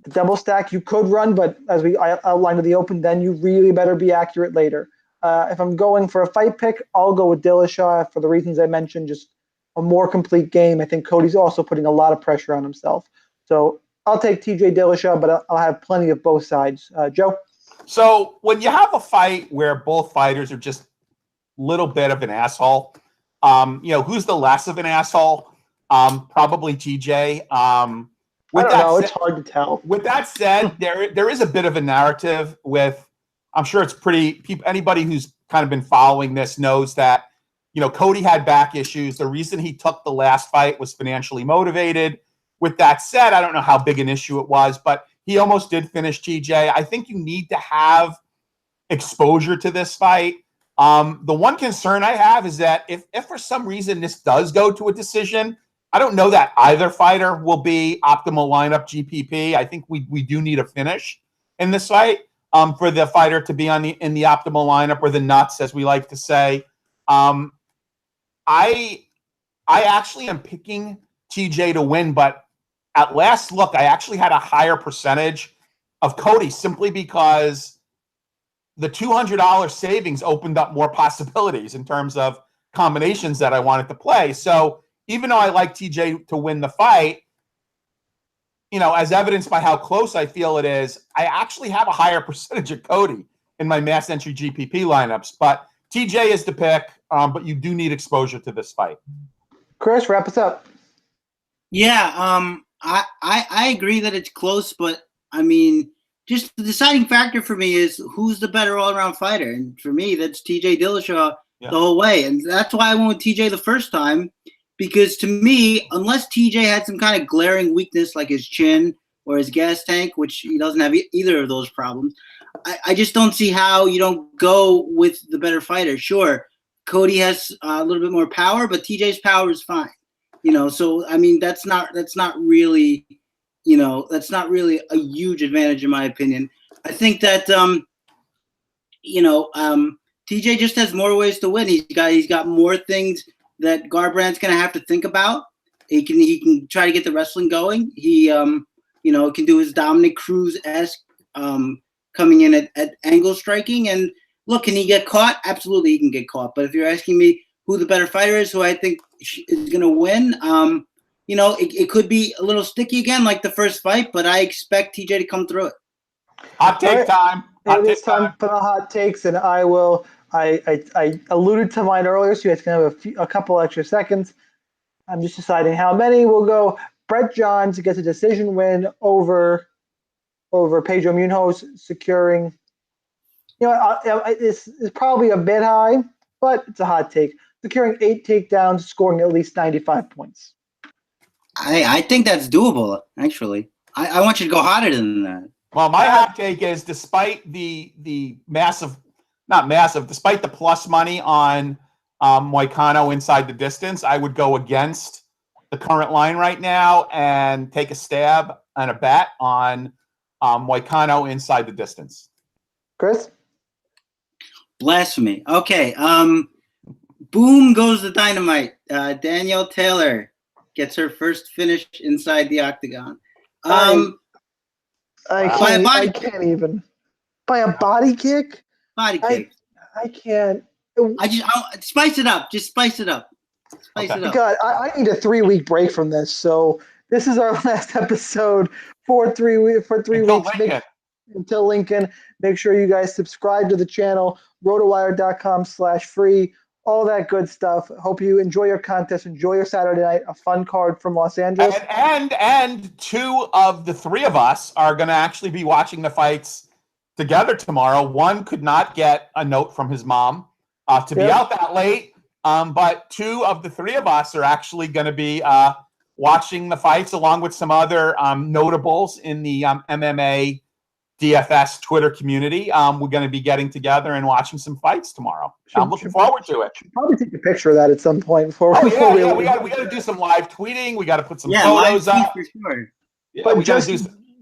The double stack you could run, but as I outlined in the open, then you really better be accurate later. If I'm going for a fight pick, I'll go with Dillashaw for the reasons I mentioned, just a more complete game. I think Cody's also putting a lot of pressure on himself. So I'll take TJ Dillashaw, but I'll have plenty of both sides. Joe? So when you have a fight where both fighters are just a little bit of an asshole, who's the less of an asshole? Probably TJ. I don't know. It's hard to tell. With that said, there is a bit of a narrative with, I'm sure it's anybody who's kind of been following this knows that, Cody had back issues. The reason he took the last fight was financially motivated. With that said, I don't know how big an issue it was, but he almost did finish TJ. I think you need to have exposure to this fight. The one concern I have is that if for some reason this does go to a decision, I don't know that either fighter will be optimal lineup GPP. I think we do need a finish in this fight for the fighter to be in the optimal lineup, or the nuts, as we like to say. I actually am picking TJ to win, but at last look, I actually had a higher percentage of Cody simply because the $200 savings opened up more possibilities in terms of combinations that I wanted to play. So even though I like TJ to win the fight, as evidenced by how close I feel it is, I actually have a higher percentage of Cody in my mass entry GPP lineups. But TJ is the pick, but you do need exposure to this fight. Chris, wrap us up. Yeah, I agree that it's close, but I mean, just the deciding factor for me is who's the better all-around fighter, and for me, that's TJ Dillashaw the whole way, and that's why I went with TJ the first time, because to me, unless TJ had some kind of glaring weakness like his chin or his gas tank, which he doesn't have either of those problems, I just don't see how you don't go with the better fighter. Sure, Cody has a little bit more power, but TJ's power is fine. So I mean, that's not really, that's not really a huge advantage in my opinion. I think that TJ just has more ways to win. He's got more things that Garbrandt's gonna have to think about. He can try to get the wrestling going. He can do his Dominic Cruz-esque coming in at angle striking. And look, can he get caught? Absolutely, he can get caught. But if you're asking me who the better fighter is, who I think is going to win, it could be a little sticky again, like the first fight, but I expect TJ to come through it. Hot take time. It is time for the hot takes, and I alluded to mine earlier, so you guys can have a couple extra seconds. I'm just deciding how many. We'll go Brett Johns gets a decision win over Pedro Munoz, securing, it's probably a bit high, but it's a hot take. Securing 8 takedowns, scoring at least 95 points. I think that's doable, actually. I want you to go hotter than that. Well, my hot take is, despite the despite the plus money on Moicano inside the distance, I would go against the current line right now and take a stab and a bet on Moicano inside the distance. Chris? Blasphemy. Okay. Boom goes the dynamite. Danielle Taylor gets her first finish inside the octagon. I can't even. By a body kick? Body kick. I can't. I spice it up. Just spice it up. Spice it up. God, I need a 3-week break from this. So this is our last episode for 3 weeks. Until Lincoln. Make sure you guys subscribe to the channel, rotowire.com/free, all that good stuff. Hope you enjoy your contest, enjoy your Saturday night, a fun card from Los Angeles. And 2 of the 3 of us are going to actually be watching the fights together tomorrow. One could not get a note from his mom to be out that late, but 2 of the 3 of us are actually going to be watching the fights along with some other notables in the MMA DFS Twitter community. We're going to be getting together and watching some fights tomorrow. I'm looking forward to it. Should probably take a picture of that at some point before. We got to do some live tweeting. We got to put some photos up. For sure. Yeah, but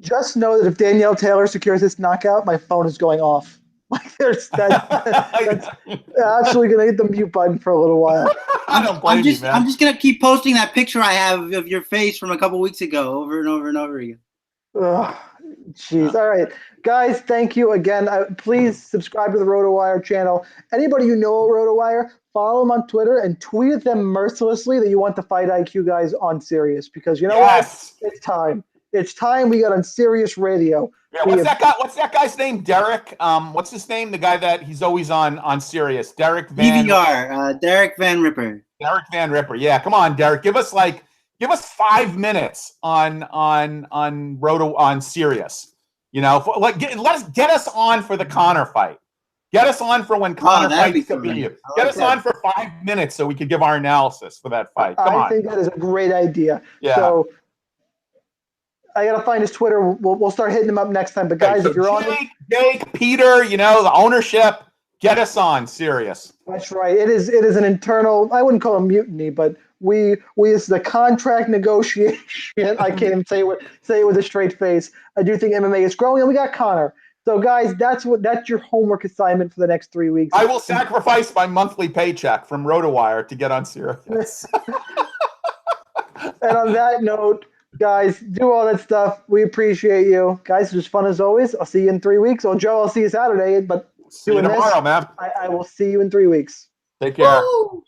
just know that if Danielle Taylor secures this knockout, my phone is going off. Like that's actually going to hit the mute button for a little while. I don't blame you, man. I'm just going to keep posting that picture I have of your face from a couple weeks ago over and over and over again. Jeez. All right, guys, thank you again. Please subscribe to the RotoWire channel. Anybody you know at RotoWire, follow them on Twitter and tweet at them mercilessly that you want the Fight IQ guys on Sirius, because you know what? It's time. It's time we got on Sirius Radio. Yeah, what's that guy's name? Derek. What's his name? The guy that he's always on Sirius. Derek Van. DVR. Derek Van Ripper. Derek Van Ripper. Yeah, come on, Derek. Give us 5 minutes on Sirius. Get us on for the Conor fight. Get us on for when Conor that'd be fights Khabib. fun. Get us on for 5 minutes so we could give our analysis for that fight. Come I on. think that is a great idea. Yeah. So I gotta find his Twitter. We'll start hitting him up next time. But guys, so if you're on, Jake, Peter, the ownership, get us on. Serious. that's right. It is an internal. I wouldn't call it mutiny, but we it's the contract negotiation. I can't even say it with a straight face. I do think MMA is growing, and we got Conor. So guys, that's your homework assignment for the next 3 weeks. I will sacrifice my monthly paycheck from RotoWire to get on Sirius. And on that note, guys, do all that stuff. We appreciate you. Guys, it was fun as always. I'll see you in 3 weeks. Or Joe, I'll see you Saturday. But See you tomorrow, man. I will see you in 3 weeks. Take care. Woo!